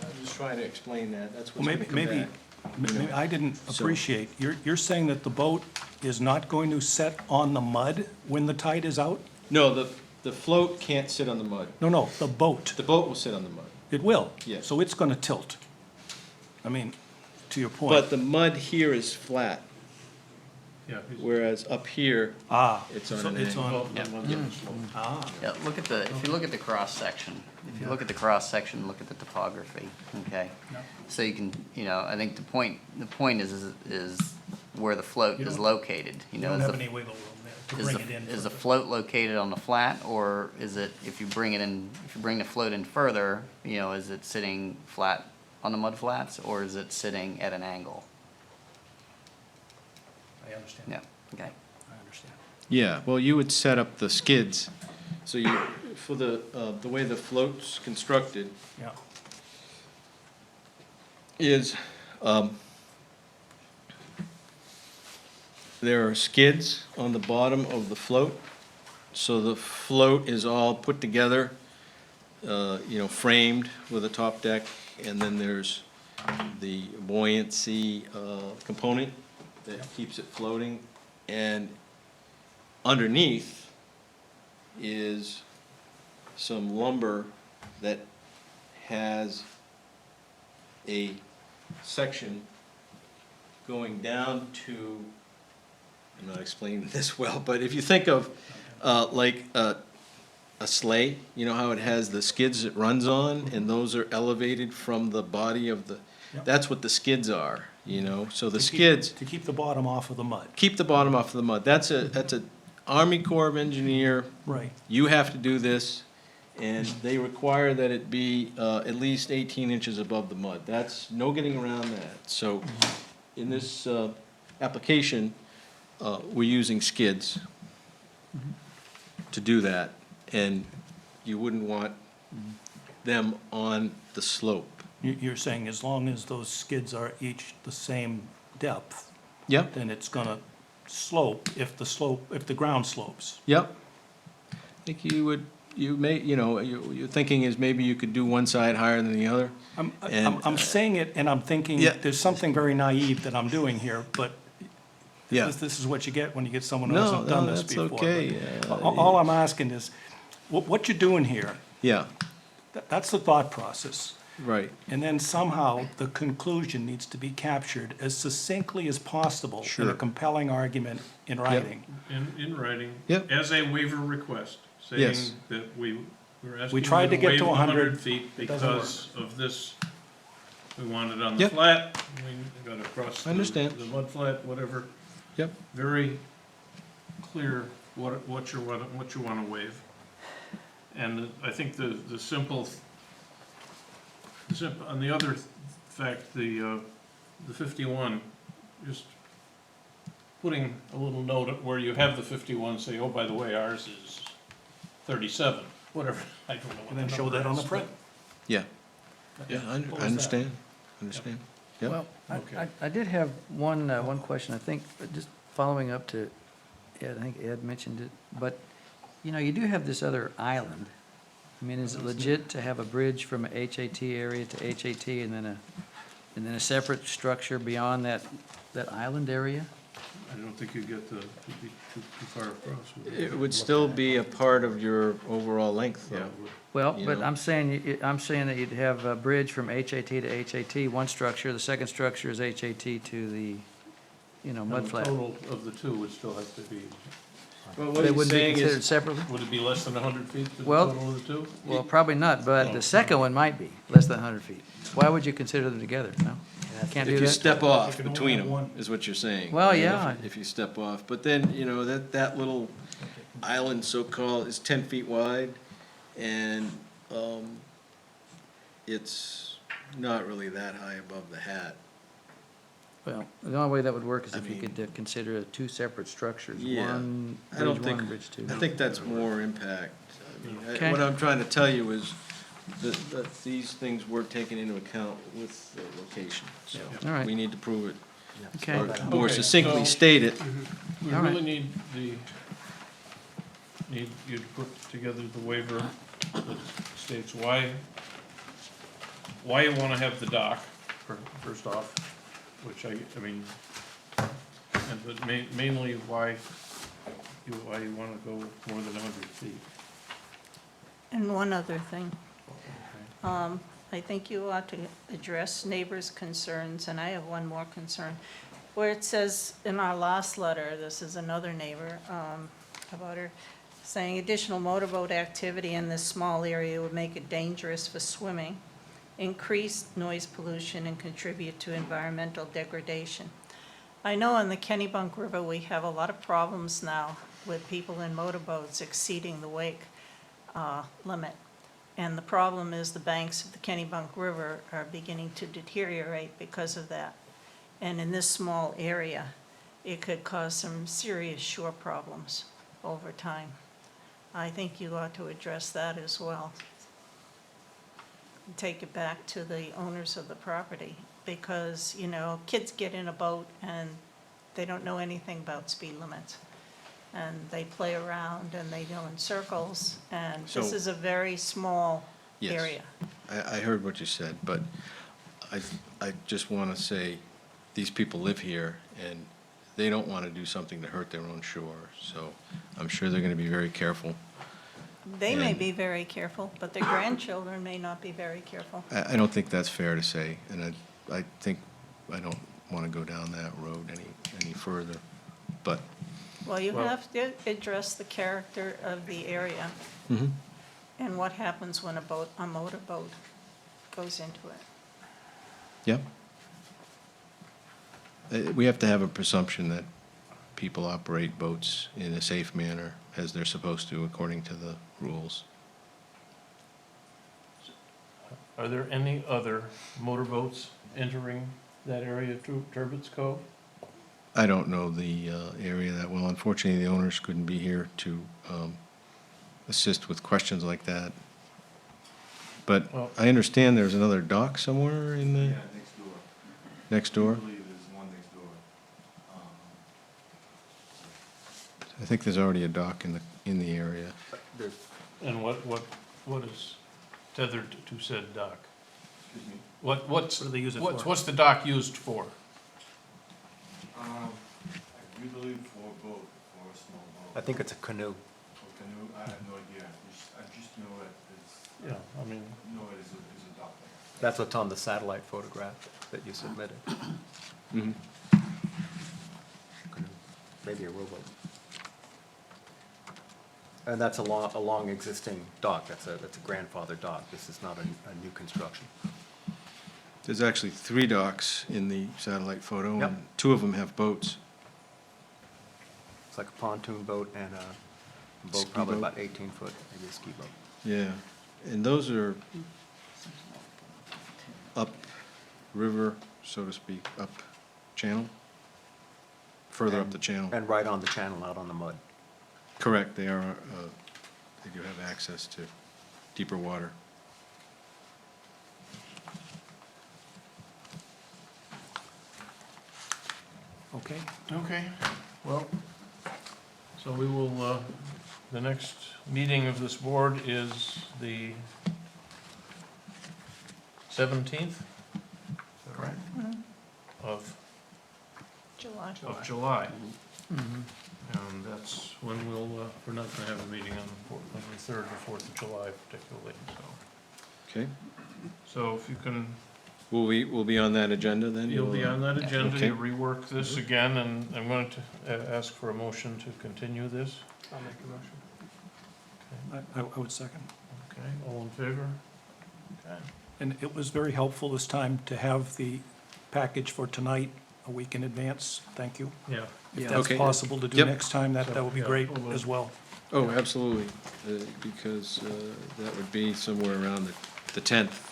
I'm just trying to explain that, that's Well, what's gonna come back. maybe I didn't So- appreciate, you're saying that the boat is not going to set on the mud when the tide is out? No, the float can't sit on the mud. No, the boat. The boat will sit on the mud. It will. Yes. So it's gonna tilt. I mean, to your point. But the mud here is flat, Yeah. whereas up here, it's on so an it's angle. on. Yeah, look at the, if you look at the cross-section, if you look at the cross-section, look at the topography, okay? So you can, I think the point is where the float is located, You know, don't is have the, any wiggle room there to is bring it in. the, is the further. float located on the flat, or is it, if you bring the float in further, is it sitting flat on the mud flats, or is it sitting at an angle? I understand. Yeah, okay. I understand. Yeah, well, you would set up the skids, so you, for the way the float's constructed Yeah. is, there are skids on the bottom of the float, so the float is all put together, framed with a top deck, and then there's the buoyancy component that keeps it floating, and underneath is some lumber that has a section going down to, I'm not explaining this well, but if you think of like a sleigh, you know how it has the skids it runs on, and those are elevated from the body of the, Yep. that's what the skids are, so the To keep- skids To keep the bottom off of the mud. keep the bottom off of the mud. That's a Army Corps of Engineer, Right. you have to do this, and they require that it be at least 18 inches above the mud. That's, no getting around that. So in this application, we're using skids to do that, and you wouldn't want them on the slope. You're saying as long as those skids are each the same depth, Yep, then it's gonna slope if the ground slopes. yep. I think your thinking is maybe you could do one side higher than the other. I'm saying it and I'm thinking, Yeah. there's something very naive that I'm doing here, but Yeah. this is what you get when you get someone who No, hasn't done no, this that's before. okay. But all I'm asking is, what you're doing here, Yeah, that's the thought process. right. And then somehow the conclusion needs to be captured as succinctly as possible in a Sure. compelling argument in writing. In writing. Yep. As a waiver request, Yes. saying that we're asking We tried to you get waive to 100 feet it doesn't because of this. We want it on the Yep. flat, we got to cross I understand. the mud flat, whatever. Yep. Very clear what you want to waive. And I think the simple, on the other fact, the 51, just putting a little note at where you have the 51, say, oh, by the way, ours is 37, whatever, I don't know what And then the show number that on is, the print. Yeah, yeah, I What was that? understand, Yep. Well, Okay. I did have one question, I think, just following up to Ed, I think Ed mentioned it, but, you do have this other island. I mean, is it legit to have a bridge from a HAT area to HAT and then a separate structure beyond that island area? I don't think you'd get you'd be too far across. with It would still be a part of your overall length, Yeah, though. it would. Well, You but know. I'm saying that you'd have a bridge from HAT to HAT, one structure, the second structure is HAT to the, And mud the flat. total of the two would still have to be Well, what They he's wouldn't be saying considered is, separately? Would it be less than 100 feet for the Well- total of the two? Well, probably not, but the second one might be less than 100 feet. Why would you consider them together? No? Can't do if you that? step off You can only between have them, one. is what you're saying. Well, I mean, yeah. If you step off, but then, you know, that little island so-called is 10 feet wide, and, it's not really that high above the hat. Well, the only way that would work is I if you mean- could consider two separate structures, Yeah. one, I don't bridge think, one, bridge two. I think that's more impact. I mean, Okay. what I'm trying to tell you is that these things were taken into account with the location, so. All right. We need to prove it, Okay. or more Okay, succinctly so- state it. We All right. really need you to put together the waiver that states why you want to have the dock, first off, which I mean, and but mainly why you want to go more than 100 feet. And one other thing. I think you ought to address neighbors' concerns, and I have one more concern. Where it says in our last letter, this is another neighbor, about her, saying additional motorboat activity in this small area would make it dangerous for swimming, increase noise pollution, and contribute to environmental degradation. I know on the Kennebunk River, we have a lot of problems now with people in motorboats exceeding the wake limit. And the problem is the banks of the Kennebunk River are beginning to deteriorate because of that. And in this small area, it could cause some serious shore problems over time. I think you ought to address that as well. Take it back to the owners of the property, because, you know, kids get in a boat and they don't know anything about speed limits. And they play around and they go in circles, and this So- is a very small Yes. area. I heard what you said, but I just want to say, these people live here, and they don't want to do something to hurt their own shore, so I'm sure they're going to be very careful. They may And- be very careful, but their grandchildren may not be very careful. I don't think that's fair to say, and I think I don't want to go down that road any further, but. Well, you Well- have to address the character of the area and what happens when a motorboat goes into it. Yeah. We have to have a presumption that people operate boats in a safe manner, as they're supposed to, according to the rules. Are there any other motorboats entering that area of Turbots Cove? I don't know the area that well. Unfortunately, the owners couldn't be here to assist with questions like that. But Well- I understand there's another dock somewhere in the, Yeah, next door. next door? I believe there's one next door. I think there's already a dock in the area. There's, And what is tethered to said dock? Excuse me. What do they use it what's for? what's the dock used for? I do believe for a boat, for a small I boat. think it's a canoe. For canoe, I have no idea. I just know it is, Yeah, I mean, know it is a dock. That's what's on the satellite photograph that you submitted. Mhm. Canoe. Maybe a rowboat. And that's a long existing dock. That's a grandfather dock. This is not a new construction. There's actually 3 docks in the satellite photo, Yep. and 2 of them have boats. It's like a pontoon boat and a boat Ski probably boat. about 18 foot, maybe a ski boat. Yeah, and those are up river, so to speak, up channel? Further up the channel. And right on the channel, out on the mud. Correct, they are, they do have access to deeper water. Okay, okay, well, so we will, the next meeting of this board is the 17th? Is that right? Of July. And that's when we're not gonna have a meeting on the 3rd or 4th of July particularly, so. Okay, So if you can, We'll be on that agenda then? You'll be on that agenda, Okay. you rework this again, and I'm going to ask for a motion to continue this. I'll make a motion. I would second. Okay, all in favor? Okay. And it was very helpful this time to have the package for tonight a week in advance. Thank you. Yeah, If that's Okay. possible to do Yep. next time, that would be Yeah, great we'll- as well. Oh, absolutely, because that would be somewhere around the 10th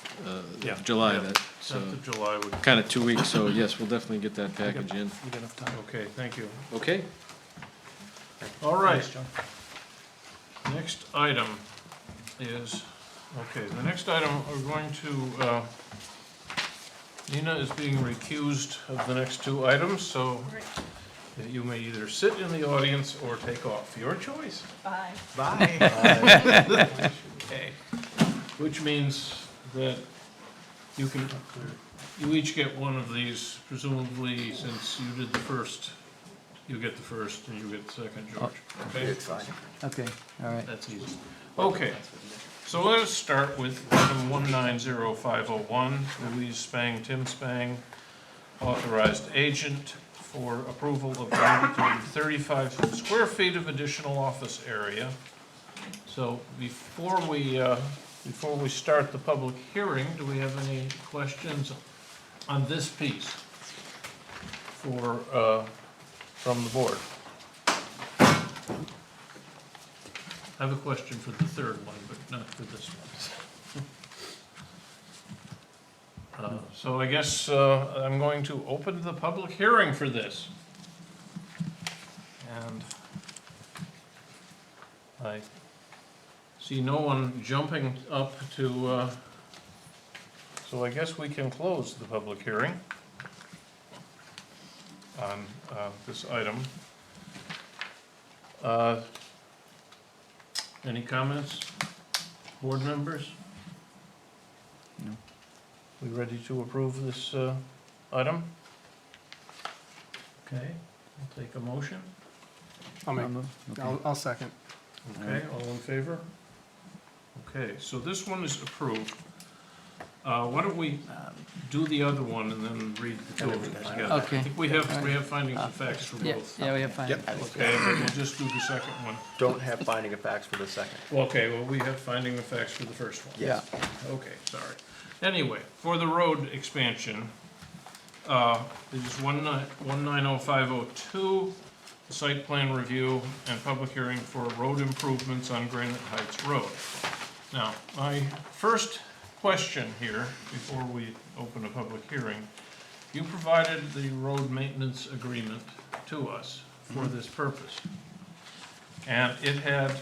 Yeah. of July, Yeah. that's 10th of July would, kind of 2 weeks, so yes, we'll definitely get that package in. We got enough time. okay, thank you. Okay? All right, Thanks, John. next item is, okay, the next item, we're going to, Nina is being recused of the next two items, so you may either sit in the audience or take off, your choice. Bye. Okay. Which means that you can, you each get one of these, presumably, since you did the first, you get the first and you get the second, George. Okay? It's fine. Okay, all right. That's easy. Okay, so let us start with item 190501, Louise Spang, Tim Spang, authorized agent for approval of granted to 35 square feet of additional office area. So before we start the public hearing, do we have any questions on this piece for, from the board? I have a question for the third one, but not for this one. So I guess I'm going to open the public hearing for this. And I see no one jumping up to, so I guess we can close the public hearing on this item. Any comments, board members? No. We ready to approve this item? Okay, I'll take a motion. I'll second. Okay, all in favor? Okay, so this one is approved. Why don't we do the other one and then read the two of them together? Okay. I think we have findings of facts for Yeah, both. yeah, we have fine. Okay, but we'll just do the second one. Don't have finding of facts for the second. Okay, well, we have finding of facts for the first one. Yeah. Okay, sorry. Anyway, for the road expansion, this is 190502, site plan review and public hearing for road improvements on Granite Heights Road. Now, my first question here, before we open a public hearing, you provided the road maintenance agreement to us for this purpose. And it had,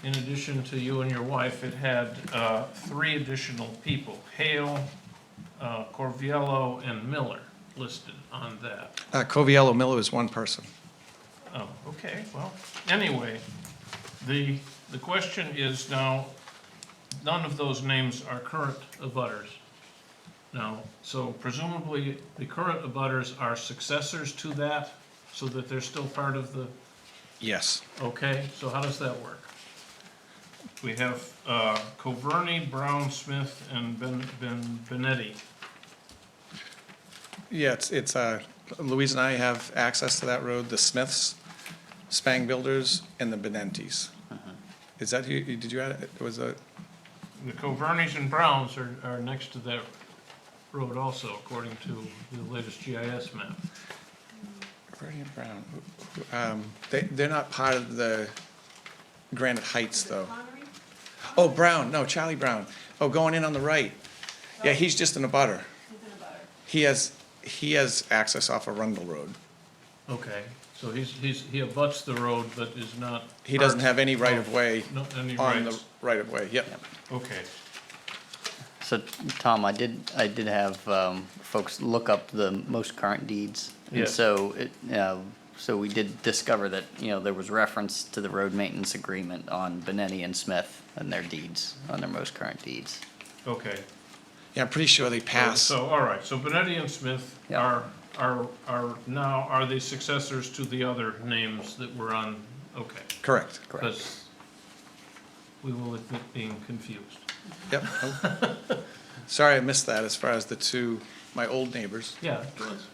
in addition to you and your wife, it had 3 additional people, Hale, Corviello, and Miller listed on that. Coviello Miller is one person. Oh, okay, well, anyway, the question is now, none of those names are current abutters. Now, so presumably, the current abutters are successors to that, so that they're still part of the, Yes. okay, so how does that work? We have Coverny, Brown, Smith, and Benetti. Yeah, it's Louise and I have access to that road, the Smiths, Spang Builders, and the Benentis. Is that who, did you add, it was a, The Covernys and Browns are next to that road also, according to the latest GIS map. Bernie and Brown, they're not part of the Granite Heights, though. Oh, Brown, no, Charlie Brown. Oh, going in on the right. Yeah, he's just in a butter. He has access off of Rundle Road. Okay, so he abuts the road, but is not. He doesn't have any right-of-way No, any on the rights. right-of-way, yep. Okay, So, Tom, I did have folks look up the most current deeds. And Yes. so so we did discover that, there was reference to the road maintenance agreement on Benetti and Smith and their deeds, on their most current deeds. okay. Yeah, I'm pretty sure they pass. So, all right, so Benetti and Smith Yeah. are now, are they successors to the other names that were on, okay. Correct. Because we will admit being confused. Yep. Sorry I missed that as far as the two, my old neighbors. Yeah, it was,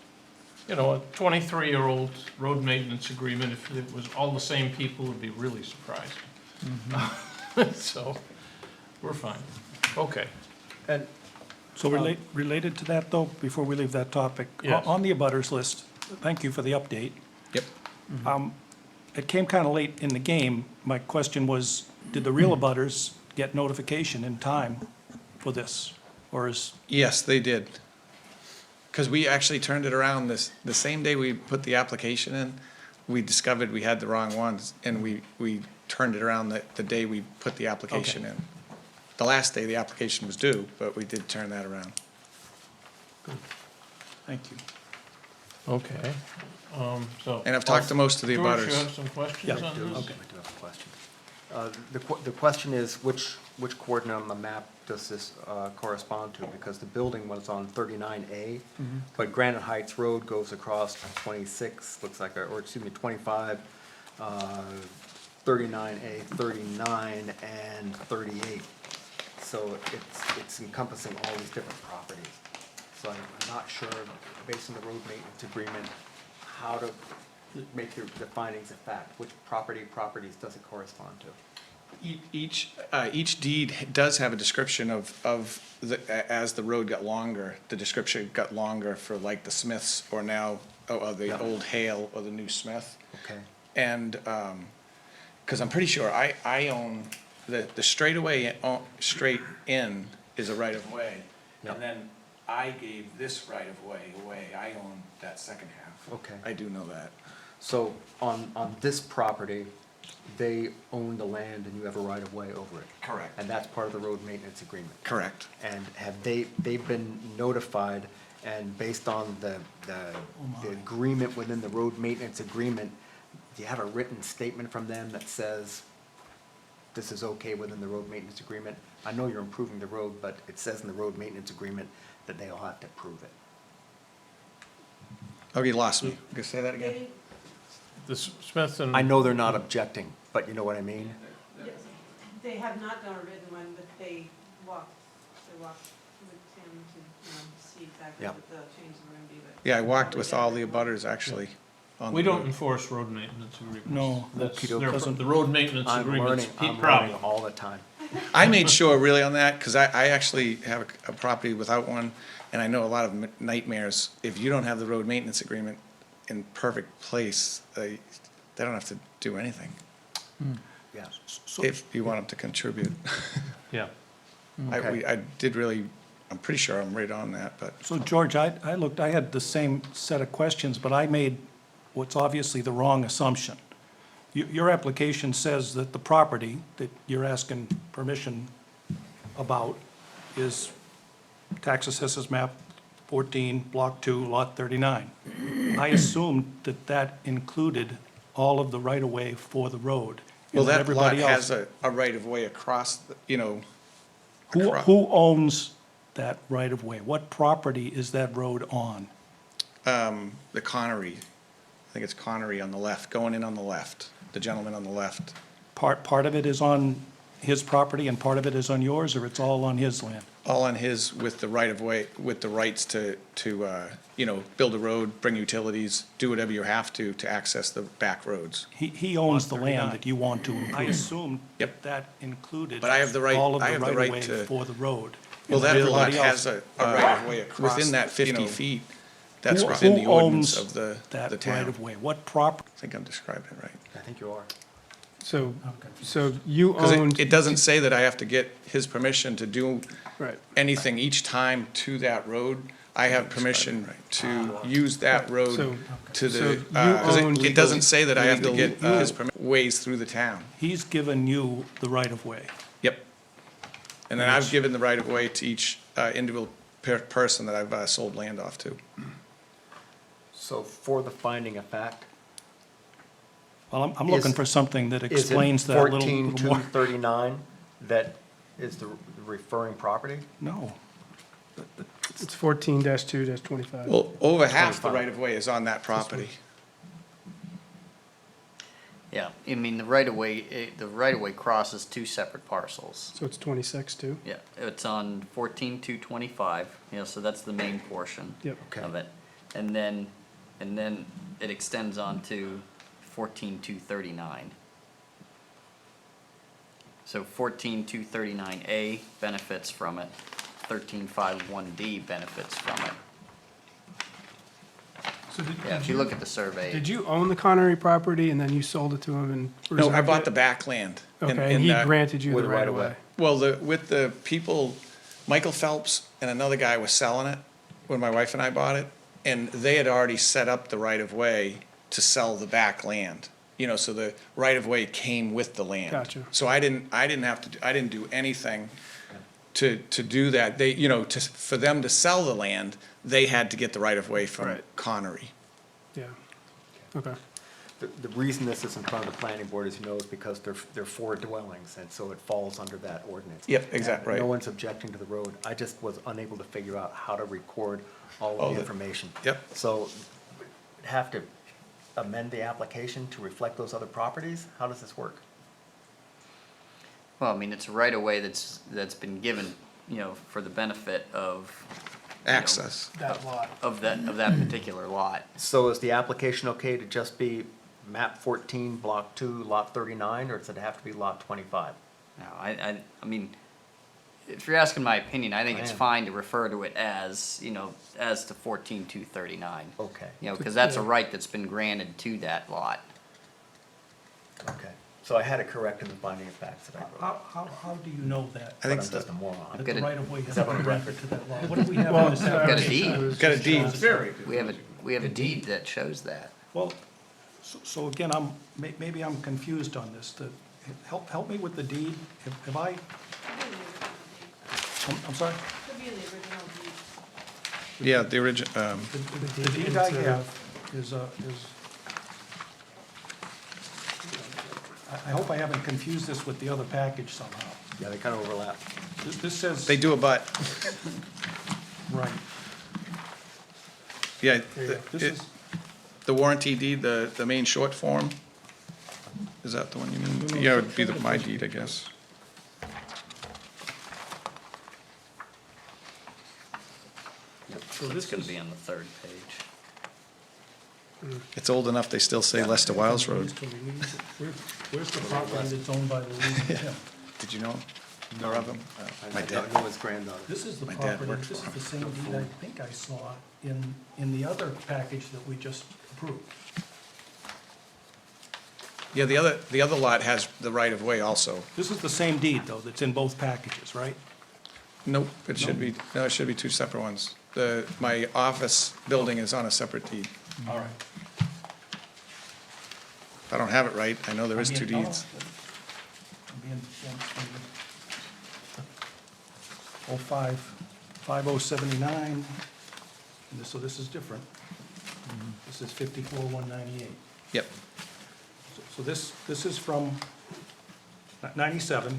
you know, a 23-year-old road maintenance agreement, if it was all the same people, would be really surprised. So, we're fine. Okay. And so related to that, though, before we leave that topic, Yes. on the abutters list, thank you for the update. Yep. It came kind of late in the game. My question was, did the real abutters get notification in time for this? Or is, Yes, they did. Because we actually turned it around the same day we put the application in, we discovered we had the wrong ones, and we turned it around the day we put the application in. The last day the application was due, but we did turn that around. thank you. Okay, so. And I've talked to most of the George, you abutters. have some questions Yeah, on this? Okay, I do have a question. The question is, which coordinate on the map does this correspond to? Because the building was on 39A, but Granite Heights Road goes across 26, looks like, or excuse me, 25, 39A, 39, and 38. So it's encompassing all these different properties. So I'm not sure, based on the road maintenance agreement, how to make the findings of fact. Which properties does it correspond to? Each deed does have a description of as the road got longer, the description got longer for like the Smiths or now, or the old Hale or the new Smith. Okay. And, because I'm pretty sure I own, the straightaway, straight in is a right of way. Yep. And then I gave this right of way away. I own that second half. Okay. I do know that. So on this property, they own the land and you have a right of way over it? Correct. And that's part of the road maintenance agreement? Correct. And have they've been notified, and based on the agreement within the road maintenance agreement, do you have a written statement from them that says this is okay within the road maintenance agreement? I know you're improving the road, but it says in the road maintenance agreement that they'll have to approve it. Oh, you lost me. Can you say that again? The Smith and. I know they're not objecting, but you know what I mean? Yes, they have not done a written one, but they walked with Tim to, see exactly Yeah. what the changes were gonna be, but. Yeah, I walked with all the abutters actually. on We the don't road. enforce road maintenance agreements. No. That's, Okey-doke. their- Doesn't- the road maintenance I'm agreement's learning, Pete I'm problem. learning all the time. I made sure really on that, because I actually have a property without one, and I know a lot of nightmares. If you don't have the road maintenance agreement in perfect place, they don't have to do anything, Yeah. So, if you want them to contribute. Yeah. Okay. I did really, I'm pretty sure I'm right on that, but so George, I had the same set of questions, but I made what's obviously the wrong assumption. Your application says that the property that you're asking permission about is tax assessors map 14, block 2, lot 39. I assumed that included all of the right-of-way for the road. and well, that lot everybody else- has a right-of-way across, Who across. owns that right-of-way? What property is that road on? The Connery. I think it's Connery on the left, going in on the left, the gentleman on the left. Part of it is on his property and part of it is on yours, or it's all on his land? All on his with the right of way, with the rights to build a road, bring utilities, do whatever you have to access the back roads. He owns the land that you want to improve. I assumed Yep. that included But I have the right- all of I the have the right right-of-way to- for the road. Well, And that lot everybody has else- a right of way across. Within that 50 feet, that's Who- within the who ordinance owns of the that town. right-of-way? What property? I think I'm describing it right. I think you are. So you Because owned, it doesn't say that I have to get his permission to do right, anything each time to that road. I have permission to use that road So- to so the, you 'cause owned- it doesn't say that I have to legal- get his ways through the town. He's given you the right-of-way. Yep. And then I've given the right of way to each individual person that I've sold land off to. So for the finding of fact, Well, I'm looking Is- for something that is explains it that a little 14 more. 239 that is the referring property? No. it's 14-2-25. Well, over half the 25. right of way is on that property. Yeah, I mean, the right-of-way crosses two separate parcels. So it's 26 too? Yeah, it's on 14,225, so that's the main portion Yep. of it. And then it extends on to 14,239. So 14,239A benefits from it, 1351D benefits from it. So Yeah, if you look at the survey. did you own the Connery property and then you sold it to him and No, I reserved bought it? the backland. Okay, and he granted you with the the right of right-of-way. way. Well, with the people, Michael Phelps and another guy was selling it when my wife and I bought it, and they had already set up the right-of-way to sell the back land. So the right-of-way came with the land. Gotcha. So I didn't do anything to do that. They, for them to sell the land, they had to get the right-of-way from Right. Connery. Yeah. Okay. The reason this is in front of the planning board, as you know, is because they're 4 dwellings, and so it falls under that ordinance. Yep, exactly, right. No one's objecting to the road. I just was unable to figure out how to record all Oh, of the the- information. Yep. So, have to amend the application to reflect those other properties? How does this work? Well, I mean, it's a right-of-way that's been given, for the benefit of. Access. That lot. Of that particular lot. So is the application okay to just be map 14, block 2, lot 39, or does it have to be lot 25? No, I mean, if you're asking my opinion, I think I it's am. fine to refer to it as, as to 14,239. Okay, Because that's a right that's been granted to that lot. okay. So I had it correct in the finding of facts that I wrote. How do you know that? I think But I'm just a moron. That Got the it. right of way has Is that on been the granted to that lot? What do we have Well, in this I've Got a application? deed. Got a deed. Very good. We have a deed that shows that. Well, so again, maybe I'm confused on this. Help me with the deed. Have I, I'm sorry? Could be in the original deed. Yeah, the original, The deed I have is, I hope I haven't confused this with the other package somehow. Yeah, they kind of overlap. This says. they do a but. Right. Yeah, This is, the warranty deed, the main short form, is that the one you mean? Yeah, it would be my deed, I guess. so It's this gonna is. be on the third page. It's old enough, they still say Lester Wiles Road. Where's the property that's owned by Louise and Tim? Did you know more of them? My I dad. don't know his granddaughter. This is the My dad property, worked this for is the him. same deed I think I saw in the other package that we just approved. Yeah, the other lot has the right of way also. This is the same deed, though, that's in both packages, right? Nope, it should be, no, it should be two separate ones. My office building is on a separate deed. All right. If I don't have it right, I know there is two deeds. Oh, 5079, so this is different. This is 54,198. Yep, So this is from 97,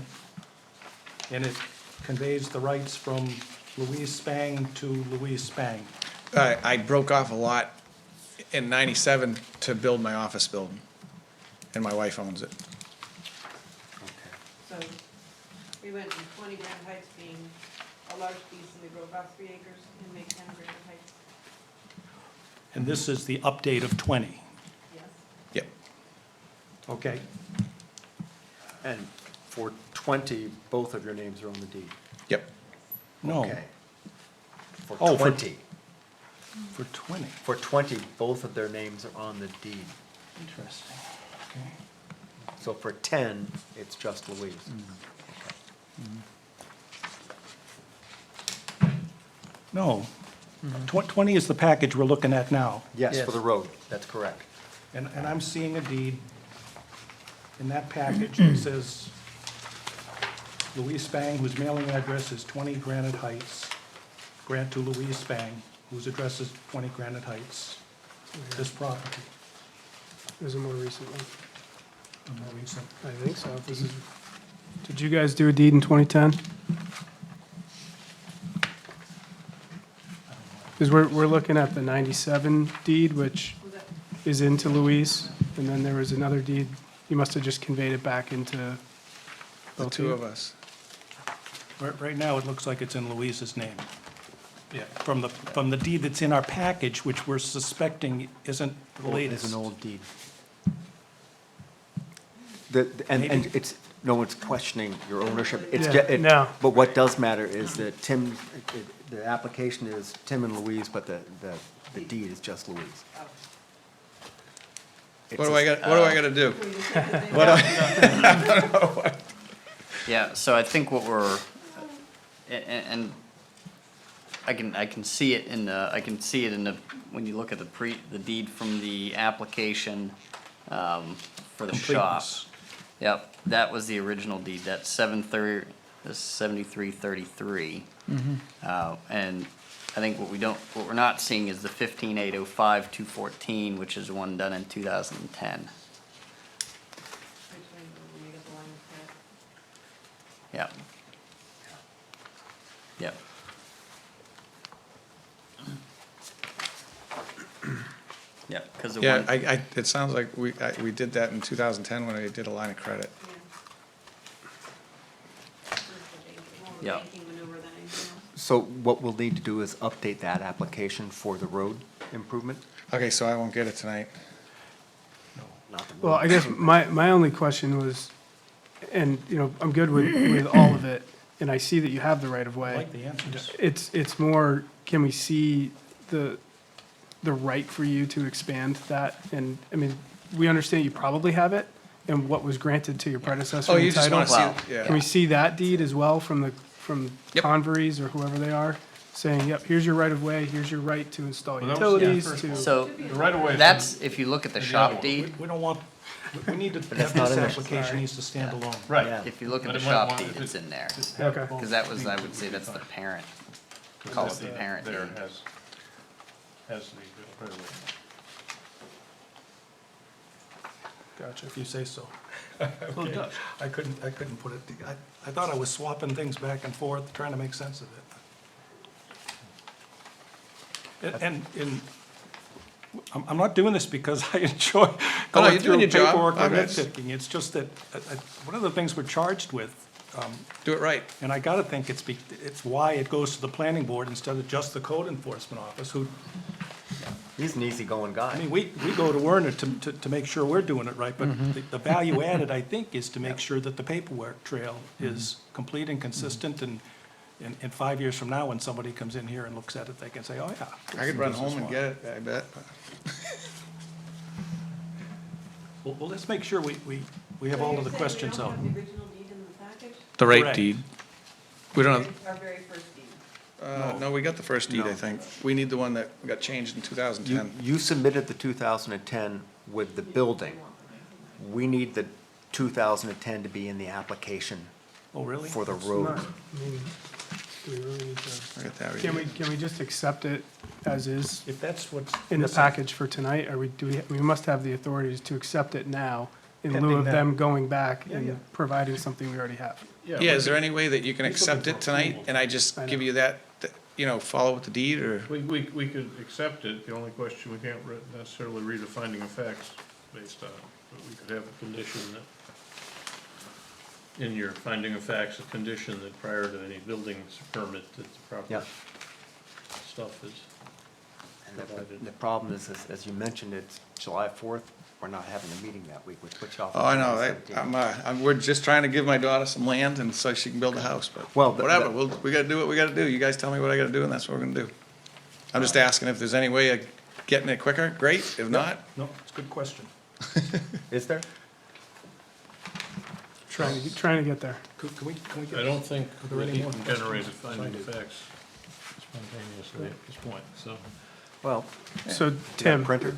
and it conveys the rights from Louise Spang to Louise Spang. I broke off a lot in 97 to build my office building, and my wife owns it. So we went from 20 Grand Heights being a large piece, and we broke off 3 acres and made 10 Grand Heights. And this is the update of 20, Yes. Yep, okay? And for 20, both of your names are on the deed. yep. No, Okay. For Oh, for- 20, for 20. for 20, both of their names are on the deed. Interesting. Okay. So for 10, it's just Louise. No, 20 is the package we're looking at now. Yes, for the road, that's correct. And I'm seeing a deed in that package that says Louise Spang, whose mailing address is 20 Granite Heights, grant to Louise Spang, whose address is 20 Granite Heights, this property. There's a more recent one. And more recent. I think so. This is, did you guys do a deed in 2010? Because we're looking at the 97 deed, which Was that is into Louise, and then there was another deed you must have just conveyed it back into The both of two you? of us. Right now, it looks like it's in Louise's name. Yeah. From the deed that's in our package, which we're suspecting isn't the latest. It's an old deed. And Maybe. it's, no one's questioning your ownership. It's Yeah, no. But what does matter is that Tim, the application is Tim and Louise, but the deed is just Louise. What do I gotta do? Yeah, so I think what we're, and I can see it in the, when you look at the deed from the application, for the shop. Completeness. Yep, that was the original deed, that's 7333. And I think what we're not seeing is the 15805-214, which is the one done in 2010. Yep. Yep. Yep, because the Yeah, one, it sounds like we did that in 2010 when we did a line of credit. Yeah. So what we'll need to do is update that application for the road improvement. Okay, so I won't get it tonight. Not the Well, road I guess my only question was, and, you know, I'm good with all of it, and I see that you have the right of I way. like the answers. It's more, can we see the right for you to expand that? And, I mean, we understand you probably have it, and what was granted to your predecessor Oh, in you just title. wanna Wow. see, yeah. Can we see that deed as well from Yep. Converys or whoever they are, saying, yep, here's your right of way, here's your right to install Well, that was- yeah, utilities, to. so, The right of way. that's, if you look at the shop We deed, we don't want, we need to, that's have not this in there. application needs to stand alone. Right. Yeah. if you look at But the it might shop want- deed, if it's in there. Okay. Because that was, I would say, that's the parent. We call it the parent deed. There has the right of way. Gotcha. If you say so. Okay. I couldn't put it, I thought I was swapping things back and forth, trying to make sense of it. And, I'm not doing this because I enjoy Oh, no, going you're through doing your job. paperwork I or mean, it's- nitpicking. It's just that, one of the things we're charged with, Do it right. and I gotta think it's why it goes to the planning board instead of just the code enforcement office, who, He's an easygoing I guy. mean, we go to Werner to make sure we're doing it right, but the value added, I think, is to make sure that the paperwork trail is complete and consistent, and in 5 years from now, when somebody comes in here and looks at it, they can say, oh, yeah. I could run home and get it, I bet. Well, let's make sure we have all of the questions out. So you're saying we don't have the original deed in the package? The rate Correct. deed. We don't have, Our very first deed. no, we got the first deed, I No. think. We need the one that got changed in 2010. You submitted the 2010 with the building. We need the 2010 to be in the application Oh, really? for the Not- road. I mean, do we really need to, I got that can right. we just accept it as is If that's what's. in the missing. package for tonight? Are we must have the authorities to accept it now in lieu Pending of that. them going back Yeah, yeah. and providing something we already have. Yeah, is there any way that you can accept it tonight, and I just I give know. you that, follow with the deed, or? We could accept it, the only question, we can't necessarily read a finding of facts based on it, but we could have a condition that, in your finding of facts, a condition that prior to any building permit, that the Yeah. proper stuff is And provided. the problem is, as you mentioned, it's July 4th. We're not having a meeting that week, which puts you off. Oh, I know, July 17th. we're just trying to give my daughter some land, and so she can build a house, but Well, whatever, we gotta do what we gotta do. You guys tell me what I gotta do, and that's what we're gonna do. I'm just asking if there's any way of getting it quicker, great, if not, No, it's a good question. Is there? Trying to get there. Can we get? I don't think Are there that any he more can questions? generate a finding of Find it. facts spontaneously at this point, so. Well, So, do you have a Tim, printer?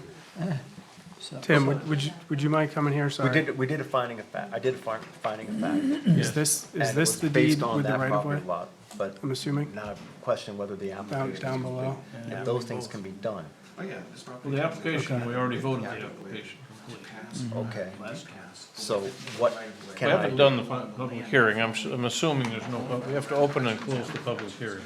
would you mind coming here? We Sorry. did a finding of fact. I did a finding of fact. Is this and it was the based deed on with the that right of property way? lot, But I'm assuming? now I question whether the application is down below. complete. If those things can be done. Oh, yeah, this property. Well, the application, we already voted the application. Okay. So what We can I haven't do? done the public hearing. I'm assuming there's no, we have to open and close the public hearing.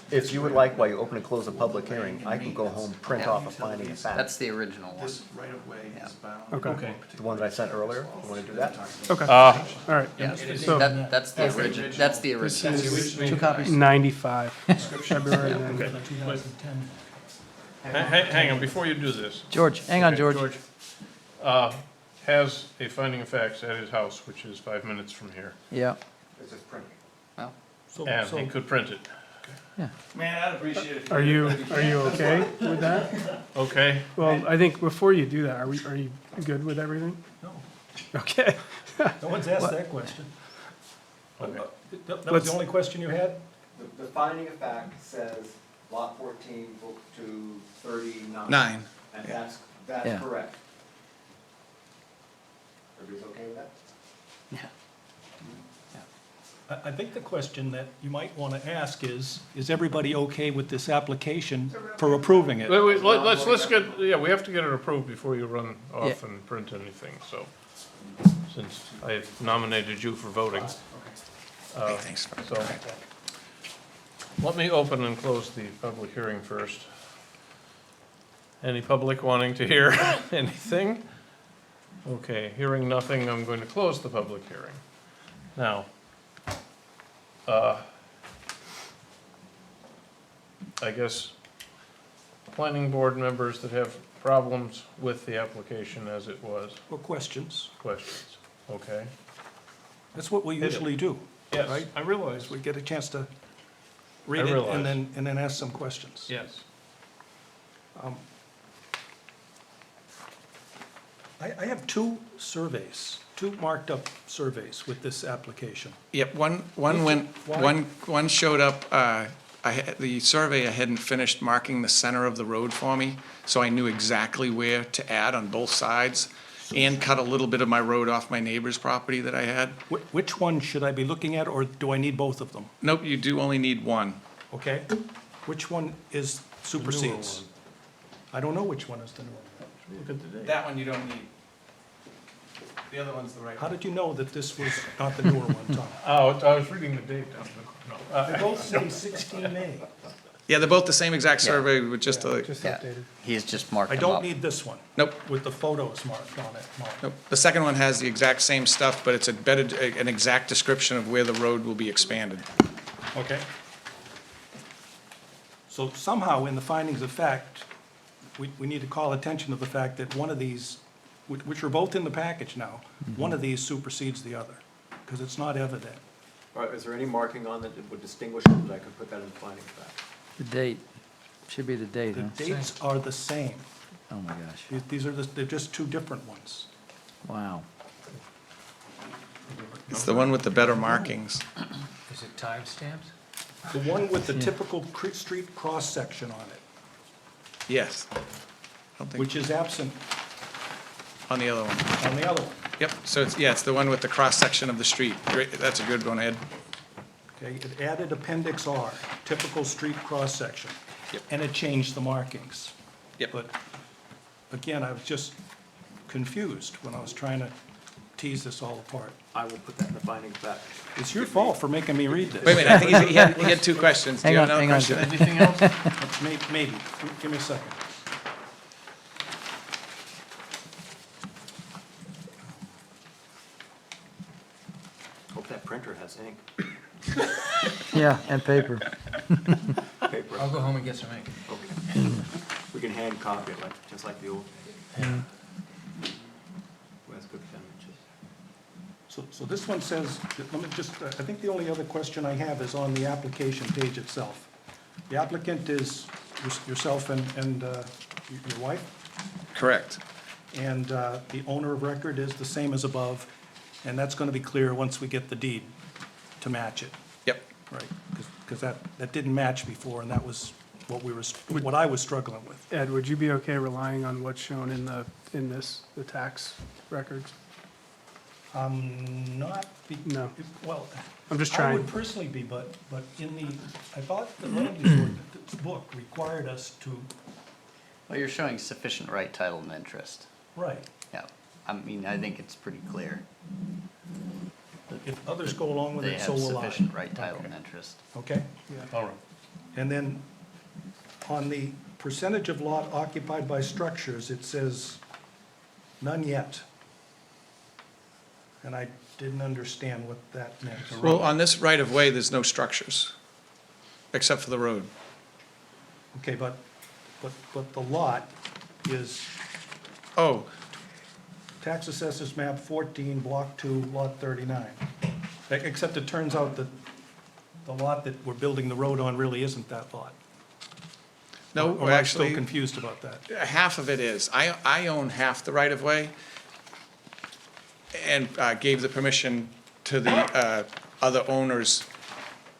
If you would like, while you open and close the public hearing, I can go home, print off a finding of fact. That's the original one. right of way is bound. Okay, The one that I sent earlier, you wanna do that? okay, Uh, all right. Yeah, So that's the original, that's the original. 95, February, and then hang on, before you do this. George, hang on, Okay, George. Has a finding of facts at his house, which is 5 minutes from here, Yeah, It's just printing. and he could print it. Man, I'd appreciate it. are you okay with that? Okay? Well, I think before you do that, are you good with everything? No, Okay. no one's asked that question. Okay. That was Let's- the only question you had? The finding of fact says lot 14, book 2, 39. 9. And Yeah. that's correct. Everybody's okay with that? I think the question that you might want to ask is everybody okay with this application for approving it? Wait, let's get, yeah, we have to get it approved before you run off and print anything, so, since I nominated you for voting. Hey, thanks. So, let me open and close the public hearing first. Any public wanting to hear anything? Okay, hearing nothing, I'm going to close the public hearing. Now, I guess planning board members that have problems with the application as it was, Or questions? questions, okay? That's what we usually do. Yes, Right. I realize, We get a chance to read I it realize. and then ask some questions. yes. I have two surveys, two marked up surveys with this application. Yep, one showed up, the survey, I hadn't finished marking the center of the road for me, so I knew exactly where to add on both sides, and cut a little bit of my road off my neighbor's property that I had. Which one should I be looking at, or do I need both of them? Nope, you do only need one. Okay? Which one is supersedes? I don't know which one is the new one. Look at the date. That one you don't need. The other one's the right How one. did you know that this was not the newer one, Tom? Oh, I was reading the date down. They both say 16 May. Yeah, they're both the same exact survey with just a, Just Yeah. updated. He's just marked I them up. don't need this one nope, with the photos marked on it. Mark. nope. The second one has the exact same stuff, but it's a better, an exact description of where the road will be expanded. Okay? So somehow in the findings of fact, we need to call attention to the fact that one of these, which are both in the package now, one of these supersedes the other, because it's not evident. All right, is there any marking on that would distinguish them, that I could put that in the finding of fact? the date, should be the date, The huh? dates are the same. Oh, my gosh, These are, they're just two different ones. wow. It's the one with the better markings. Is it time stamped? The one with the typical street cross-section on it, Yes. I don't think, which is absent on the other one. on the other one. Yep, so it's, yeah, it's the one with the cross-section of the street. Great, that's a good one, Ed. Okay, it added Appendix R, typical street cross-section. Yep. And it changed the markings. Yep. But, again, I was just confused when I was trying to tease this all apart. I will put that in the finding of fact. It's your fault for making me read this. Wait a minute, I think he had two questions. Do you Hang have on, another hang on. question? Anything else? Maybe, give me a second. Hope that printer has ink, Yeah, and paper. paper. I'll go home and get some ink. Okay. We can hand copy it, just like the old. Who has good penmanship? So this one says, let me just, I think the only other question I have is on the application page itself. The applicant is yourself and your wife, Correct. and the owner of record is the same as above, and that's going to be clear once we get the deed to match it, Yep. right? Because that didn't match before, and that was what I was struggling with. Ed, would you be okay relying on what's shown in the tax records? Not, No. well, I'm just I trying. would personally be, but I thought the land use ordinance book required us to, Well, you're showing sufficient right, title, and interest. right. Yeah. I mean, I think it's pretty clear. If others go along with They it, have so will I. sufficient right, title, and interest. Okay? All right. And then on the percentage of lot occupied by structures, it says none yet. And I didn't understand what that meant. Well, on this right-of-way, there's no structures, except for the road. Okay, but the lot is Oh, tax assessors map 14, block 2, lot 39. Except it turns out that the lot that we're building the road on really isn't that lot. no, Or am I still actually, confused about that? half of it is. I own half the right-of-way and gave the permission to the other owners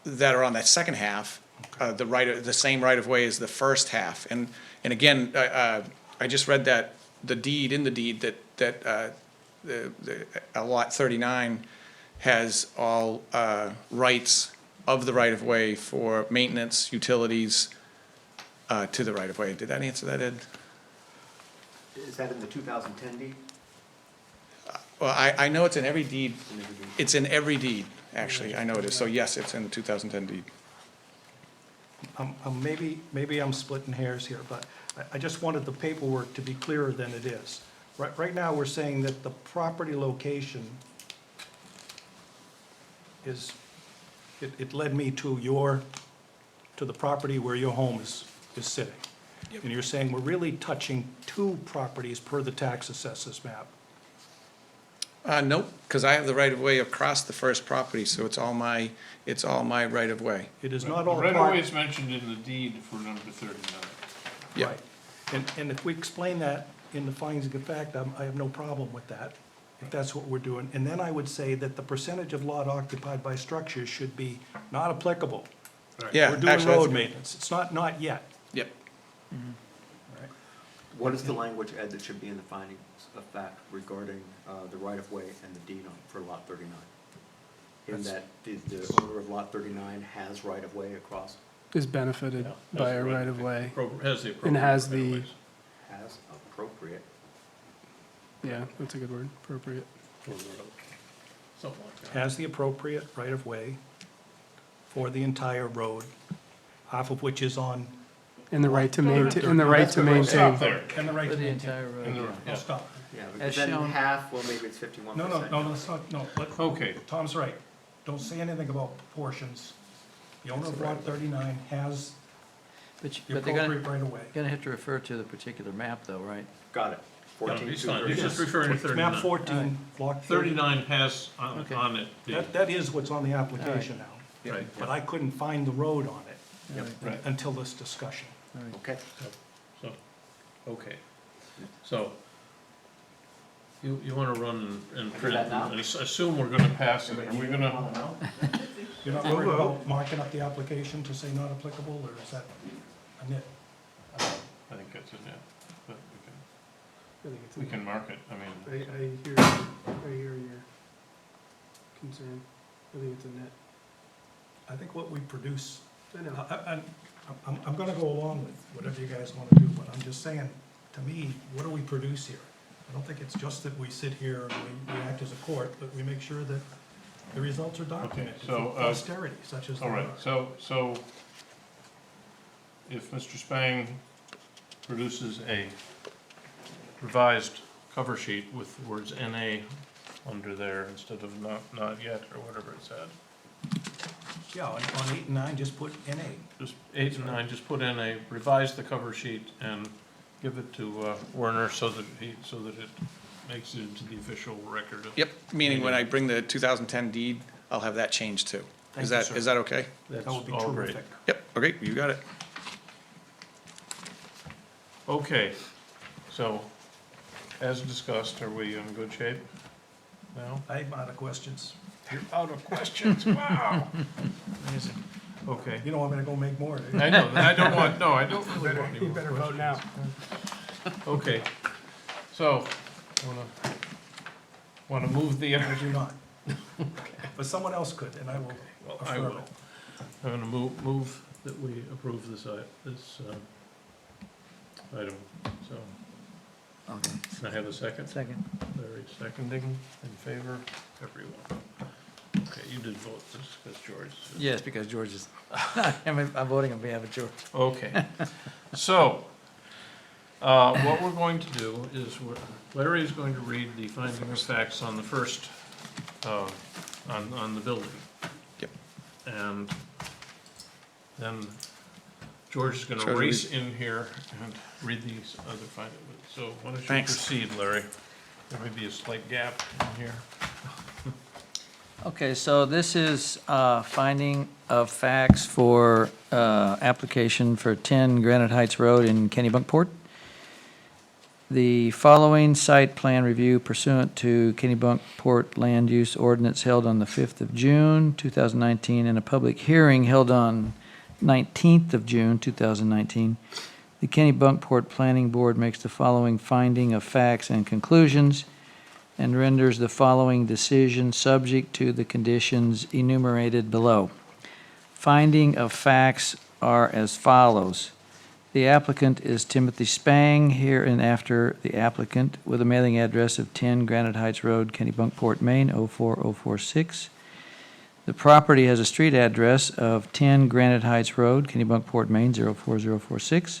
that are on that second half, the same right-of-way as the first half. And again, I just read that, the deed, in the deed, that lot 39 has all rights of the right-of-way for maintenance, utilities to the right-of-way. Did that answer that, Ed? Is that in the 2010 deed? Well, I know it's in every deed. It's in every deed. It's in every deed, actually. I know it is. So yes, it's in the 2010 deed. Maybe I'm splitting hairs here, but I just wanted the paperwork to be clearer than it is. Right now, we're saying that the property location is, it led me to the property where your home is sitting. And you're saying we're really touching two properties per the tax assessors map. Nope, because I have the right-of-way across the first property, so it's all my right-of-way. It is not all Right part. away is mentioned in the deed for number 39. Yeah. Right. And if we explain that in the findings of fact, I have no problem with that, if that's what we're doing. And then I would say that the percentage of lot occupied by structures should be not applicable. Yeah, We're doing actually, road that's- maintenance. It's not yet. Yep. What is the language, Ed, that should be in the findings of fact regarding the right-of-way and the deed for lot 39? In that the owner of lot 39 has right-of-way across, Is benefited by a right-of-way Has the appropriate. and has the, right-of-ways. has appropriate. yeah, that's a good word, appropriate. Something like that. Has the appropriate right-of-way for the entire road, half of which is on. And the right to maintain, and the right to Stop maintain. there. And the right For to the maintain. entire road. In the- I'll yeah. stop. Yeah, As because then shown- half, well, maybe it's 51%. No, that's not, no. Okay. Tom's right. Don't say anything about proportions. The owner of lot 39 has But the they're gonna, appropriate right-of-way. gonna have to refer to the particular map though, right? Got it. No, 14, he's 2, fine. He's 39. just referring to It's 39. map 14, block 30. 39 has on Okay. on it. the- That is what's on the application now. Right. But I couldn't find the road on it Right. until this discussion. Okay. So, okay. So, you want to run and print it, and assume we're going to pass it. Are we going to? You're not worried about marking up the application to say not applicable, or is that a nit? I think that's it, yeah. But we can mark it. I mean, I hear your concern. I think it's a net. I think what we produce, I know. I'm gonna go along with whatever you guys wanna do, but I'm just saying, to me, what do we produce here? I don't think it's just that we sit here and we act as a court, but we make sure that the results are documented so, for posterity, such as they all are. right, so if Mr. Spang produces a revised cover sheet with the words NA under there instead of not yet, or whatever it said. Yeah, on 8 and 9, just put NA. Just 8 and 9, just put NA, revise the cover sheet and give it to Werner so that it makes it into the official record of. Yep, meaning when I bring the 2010 deed, I'll have that changed too. Thank Is you, that, sir. is that okay? That's That would be all great. terrific. Yep, okay, you got it. Okay, so, as discussed, are we in good shape now? I'm out of questions. You're out of questions, wow. Amazing. Okay. You don't want me to go make more, do you? I know, I don't really want any You more better vote now. Okay, so, wanna move the, I do not. But someone else could, and I will well, I affirm will. it. I'm gonna move that we approve this item, so, Okay, can I have a second? second. Very seconding, in favor, everyone. Okay, you did vote this, because George. Yes, because George is, I'm voting on behalf of George. Okay, so, what we're going to do is, Larry is going to read the finding of facts on the first, on the building. Yep. And then George is gonna Try to race in here and read these other findings. So why don't you Thanks. proceed, Larry? There may be a slight gap in here. Okay, so this is finding of facts for application for 10 Granite Heights Road in Kennebunkport. The following site plan review pursuant to Kennebunkport Land Use Ordinance held on the 5th of June, 2019, and a public hearing held on 19th of June, 2019. The Kennebunkport Planning Board makes the following finding of facts and conclusions and renders the following decision subject to the conditions enumerated below. Finding of facts are as follows. The applicant is Timothy Spang, here and after the applicant, with a mailing address of 10 Granite Heights Road, Kennebunkport, Maine, 04046. The property has a street address of 10 Granite Heights Road, Kennebunkport, Maine, 04046.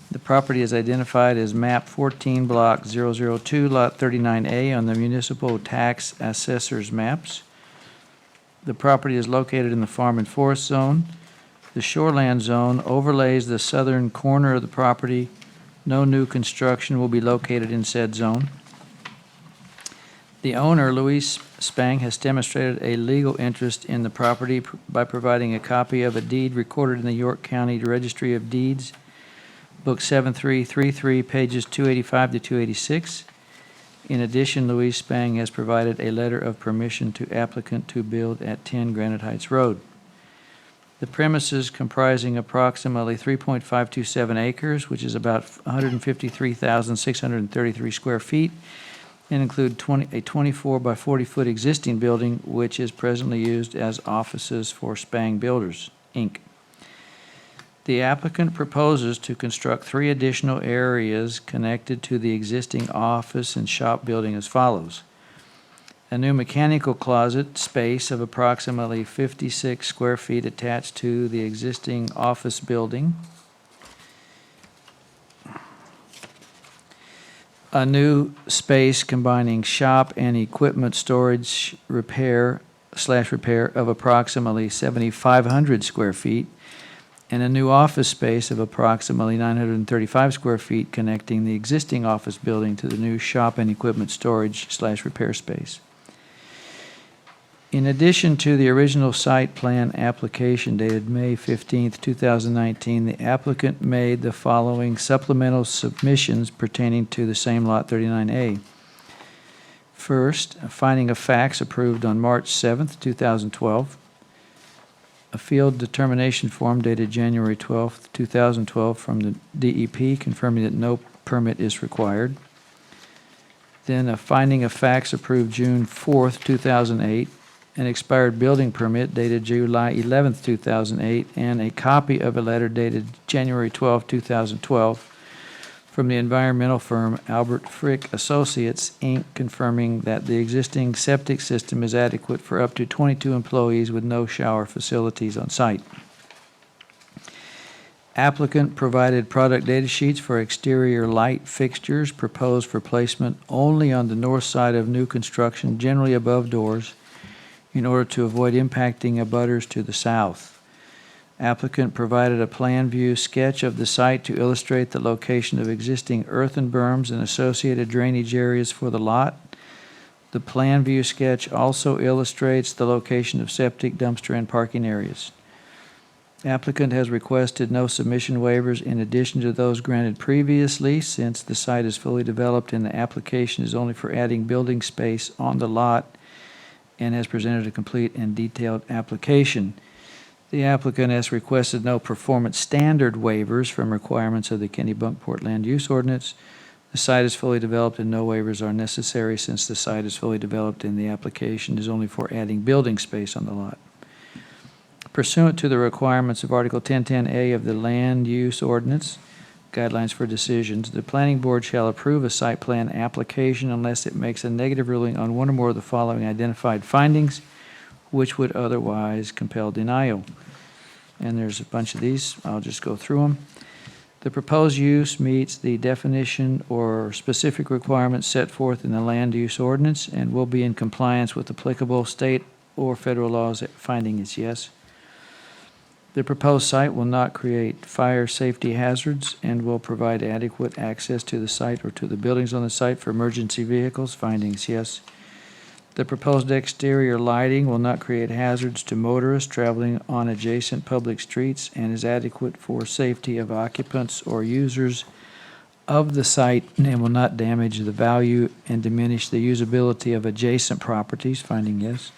The property is identified as map 14, block 002, lot 39A on the municipal tax assessor's maps. The property is located in the farm and forest zone. The shoreland zone overlays the southern corner of the property. No new construction will be located in said zone. The owner, Luis Spang, has demonstrated a legal interest in the property by providing a copy of a deed recorded in the York County Registry of Deeds, Book 7333, pages 285 to 286. In addition, Luis Spang has provided a letter of permission to applicant to build at 10 Granite Heights Road. The premises comprising approximately 3.527 acres, which is about 153,633 square feet, and include a 24 by 40 foot existing building, which is presently used as offices for Spang Builders, Inc. The applicant proposes to construct 3 additional areas connected to the existing office and shop building as follows. A new mechanical closet space of approximately 56 square feet attached to the existing office building. A new space combining shop and equipment storage repair of approximately 7,500 square feet, and a new office space of approximately 935 square feet connecting the existing office building to the new shop and equipment storage / repair space. In addition to the original site plan application dated May 15, 2019, the applicant made the following supplemental submissions pertaining to the same Lot 39A. First, a finding of facts approved on March 7, 2012. A field determination form dated January 12, 2012 from the DEP confirming that no permit is required. Then a finding of facts approved June 4, 2008. An expired building permit dated July 11, 2008, and a copy of a letter dated January 12, 2012, from the environmental firm Albert Frick Associates, Inc., confirming that the existing septic system is adequate for up to 22 employees with no shower facilities on site. Applicant provided product data sheets for exterior light fixtures proposed for placement only on the north side of new construction, generally above doors, in order to avoid impacting abutters to the south. Applicant provided a plan view sketch of the site to illustrate the location of existing earthen berms and associated drainage areas for the lot. The plan view sketch also illustrates the location of septic, dumpster, and parking areas. Applicant has requested no submission waivers in addition to those granted previously, since the site is fully developed and the application is only for adding building space on the lot, and has presented a complete and detailed application. The applicant has requested no performance standard waivers from requirements of the Kennebunkport Land Use Ordinance. The site is fully developed and no waivers are necessary, since the site is fully developed and the application is only for adding building space on the lot. Pursuant to the requirements of Article 1010A of the Land Use Ordinance, guidelines for decisions. The planning board shall approve a site plan application unless it makes a negative ruling on one or more of the following identified findings, which would otherwise compel denial. And there's a bunch of these. I'll just go through them. The proposed use meets the definition or specific requirements set forth in the land use ordinance and will be in compliance with applicable state or federal laws. Finding is yes. The proposed site will not create fire safety hazards and will provide adequate access to the site or to the buildings on the site for emergency vehicles. Findings yes. The proposed exterior lighting will not create hazards to motorists traveling on adjacent public streets and is adequate for safety of occupants or users of the site and will not damage the value and diminish the usability of adjacent properties. Finding yes.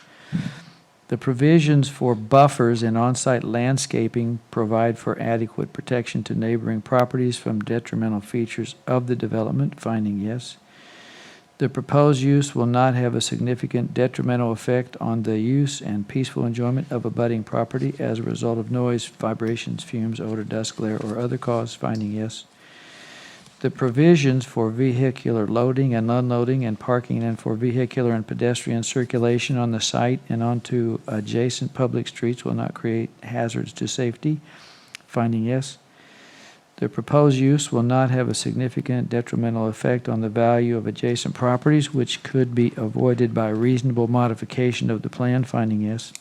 The provisions for buffers and on-site landscaping provide for adequate protection to neighboring properties from detrimental features of the development. Finding yes. The proposed use will not have a significant detrimental effect on the use and peaceful enjoyment of abutting property as a result of noise, vibrations, fumes, odor, dust, glare, or other cause. Finding yes. The provisions for vehicular loading and unloading and parking and for vehicular and pedestrian circulation on the site and onto adjacent public streets will not create hazards to safety. Finding yes. The proposed use will not have a significant detrimental effect on the value of adjacent properties, which could be avoided by reasonable modification of the plan. Finding yes.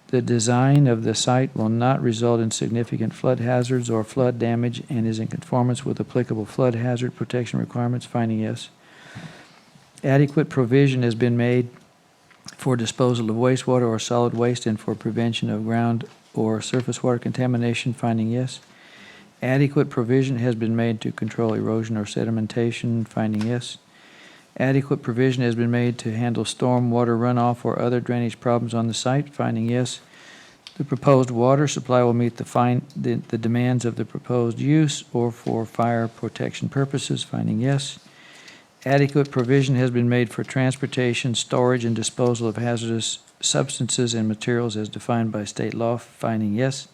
The design of the site will not result in significant flood hazards or flood damage and is in conformance with applicable flood hazard protection requirements. Finding yes. Adequate provision has been made for disposal of wastewater or solid waste and for prevention of ground or surface water contamination. Finding yes. Adequate provision has been made to control erosion or sedimentation. Finding yes. Adequate provision has been made to handle storm water runoff or other drainage problems on the site. Finding yes. The proposed water supply will meet the demands of the proposed use or for fire protection purposes. Finding yes. Adequate provision has been made for transportation, storage, and disposal of hazardous substances and materials as defined by state law. Finding yes.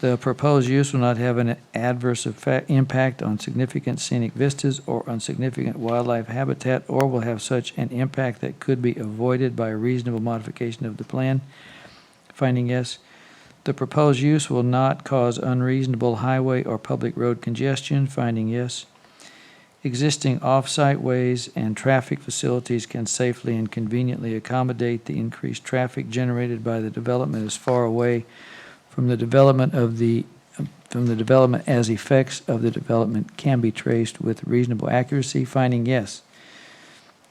The proposed use will not have an adverse impact on significant scenic vistas or on significant wildlife habitat, or will have such an impact that could be avoided by a reasonable modification of the plan. Finding yes. The proposed use will not cause unreasonable highway or public road congestion. Finding yes. Existing off-site ways and traffic facilities can safely and conveniently accommodate the increased traffic generated by the development as far away from the development as effects of the development can be traced with reasonable accuracy. Finding yes.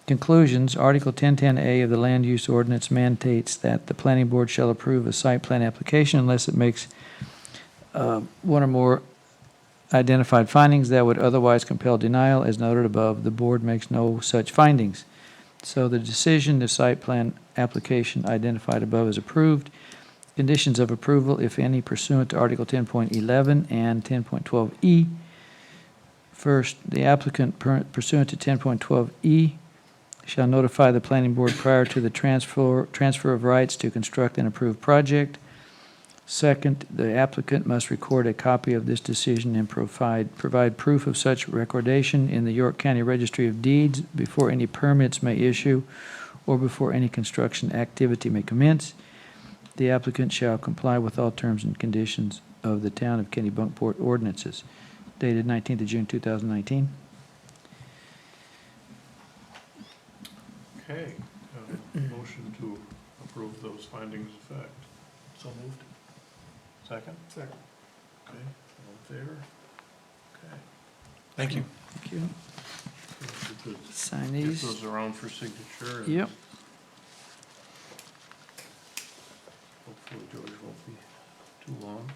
Conclusions. Article 1010A of the Land Use Ordinance mandates that the planning board shall approve a site plan application unless it makes one or more identified findings that would otherwise compel denial. As noted above, the board makes no such findings. So the decision, the site plan application identified above is approved. Conditions of approval, if any, pursuant to Article 10.11 and 10.12E. First, the applicant pursuant to 10.12E shall notify the planning board prior to the transfer of rights to construct an approved project. Second, the applicant must record a copy of this decision and provide proof of such recordation in the York County Registry of Deeds before any permits may issue or before any construction activity may commence. The applicant shall comply with all terms and conditions of the Town of Kennebunkport ordinances. Dated 19th of June, 2019. Okay, motion to approve those findings of fact. So moved. Second? Second. Okay, all in favor? Okay. Thank you. Thank you. We could Sign get these. those around for signature. and Yep. Hopefully George won't be too long.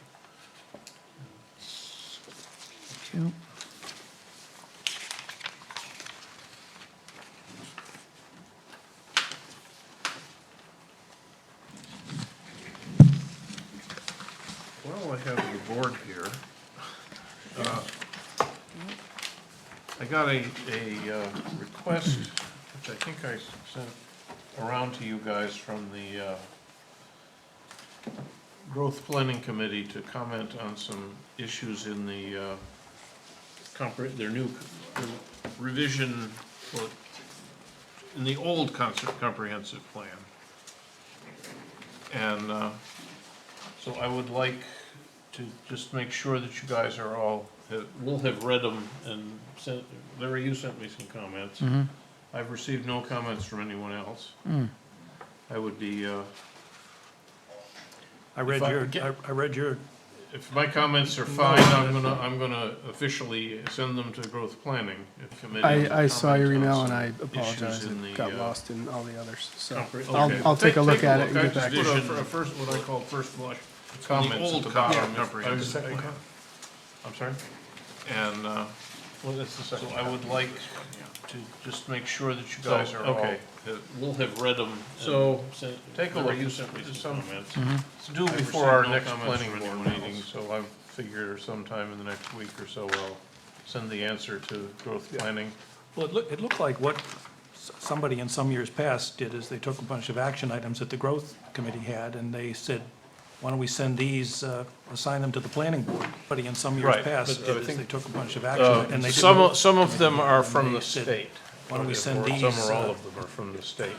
Thank you. Well, I have the board here. I got a request, which I think I sent around to you guys from the Growth Planning Committee to comment on some issues in the their new revision in the old comprehensive plan. And so I would like to just make sure that you guys are all, will have read them and sent, Larry, you sent me some comments. I've received no comments from anyone else. I would be, I read your, if my comments are fine, I'm gonna officially send them to growth planning committee. I saw your Comment on email some and I issues apologize. in It the, got lost in all the others, so Okay. I'll take a look at it and I get just back to put you. a first, what I call first blush comments at the bottom. I'm sorry? And, well, that's the second. So I would like to just make sure that you guys are all, will have read them. So, take a look, you sent me some comments. It's due before our next planning board meeting, so I figure sometime in the next week or so, I'll send the answer to growth planning. well, it looked like what somebody in some years past did is they took a bunch of action items that the growth committee had, and they said, why don't we send these, assign them to the planning board? But in some years Right, past, but I did is think, they took a bunch of action, and they Some didn't. some of them are and from they the said, state. why don't we send Or these, some or all of them are from the state.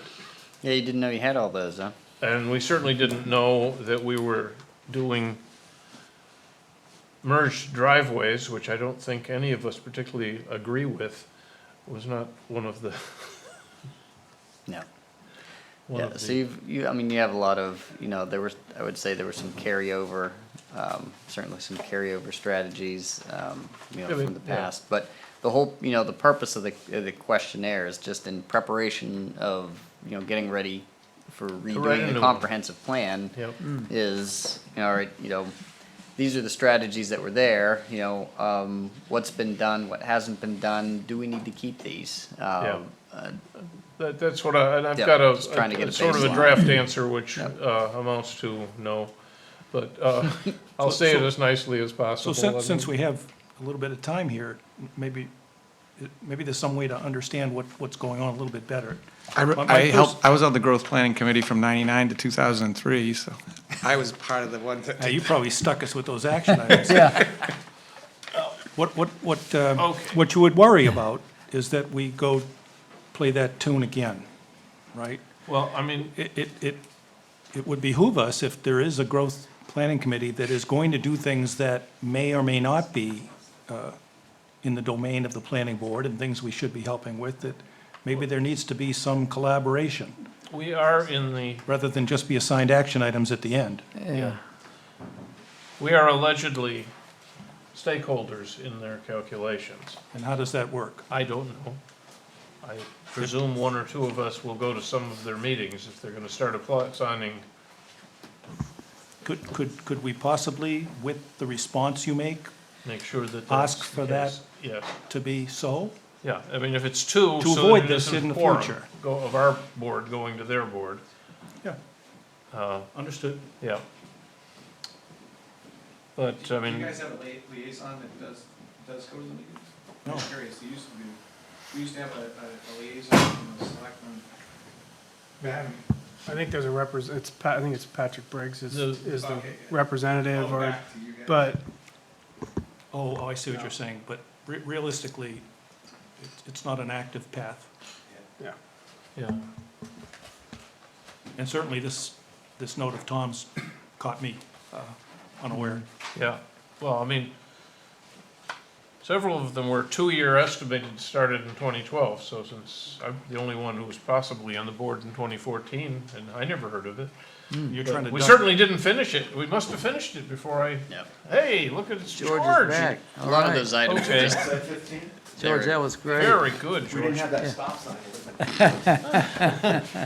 Yeah, you didn't know you had all those, huh? And we certainly didn't know that we were doing merged driveways, which I don't think any of us particularly agree with, was not one of the. No. one Yeah, of so the- you, I mean, you have a lot of, there was, I would say there was some carryover, certainly some carryover strategies, from the yeah. past. But the whole, the purpose of the questionnaire is just in preparation of, getting ready for write a redoing new the one. comprehensive plan Yep. is, all right, these are the strategies that were there, what's been done, what hasn't been done, do we need to keep these? That's what and I've Yeah, got just trying to get a sort of a baseline. draft answer, which Yep. amounts to no. But I'll say it as nicely as So possible. since we have a little bit of time here, maybe there's some way to understand what's going on a little bit better. I was on the growth planning committee from 99 to 2003, so I was part of the one that. Now, you probably stuck us with those action items. Yeah. What you would worry about is that we go play that tune again, right? Well, I mean, It would behoove us, if there is a growth planning committee that is going to do things that may or may not be in the domain of the planning board and things we should be helping with, that maybe there needs to be some collaboration, we are in the, rather than just be assigned action items at the end. Yeah. we are allegedly stakeholders in their calculations. And how does that work? I don't know. I presume one or two of us will go to some of their meetings if they're gonna start assigning. Could we possibly, with the response you make, Make sure that. Ask that's- for that? Yes, to be so? yeah, I mean, if it's two, To so avoid that it this isn't in the quorum, future. of our board going to their board. Yeah. Understood. Yeah. But, I mean, have a liaison that does go to the meetings? No. I'm curious, we used to have a liaison from the selectmen. I think there's I think it's Patrick Briggs is the Okay. representative, Oh, or, back to you guys. but Oh, I see what you're saying, but realistically, it's not an active path. yeah. yeah, And certainly this note of Tom's caught me unaware. yeah. Well, I mean, several of them were two-year estimated, started in 2012, so since I'm the only one who was possibly on the board in 2014, and I never heard of it. You're trying to. We duck- certainly didn't finish it. We must have finished it before I, Yep. hey, look at it's George. George is back. A lot of those items are Okay. just. George, that was great. Very good, We George. didn't have that stop sign.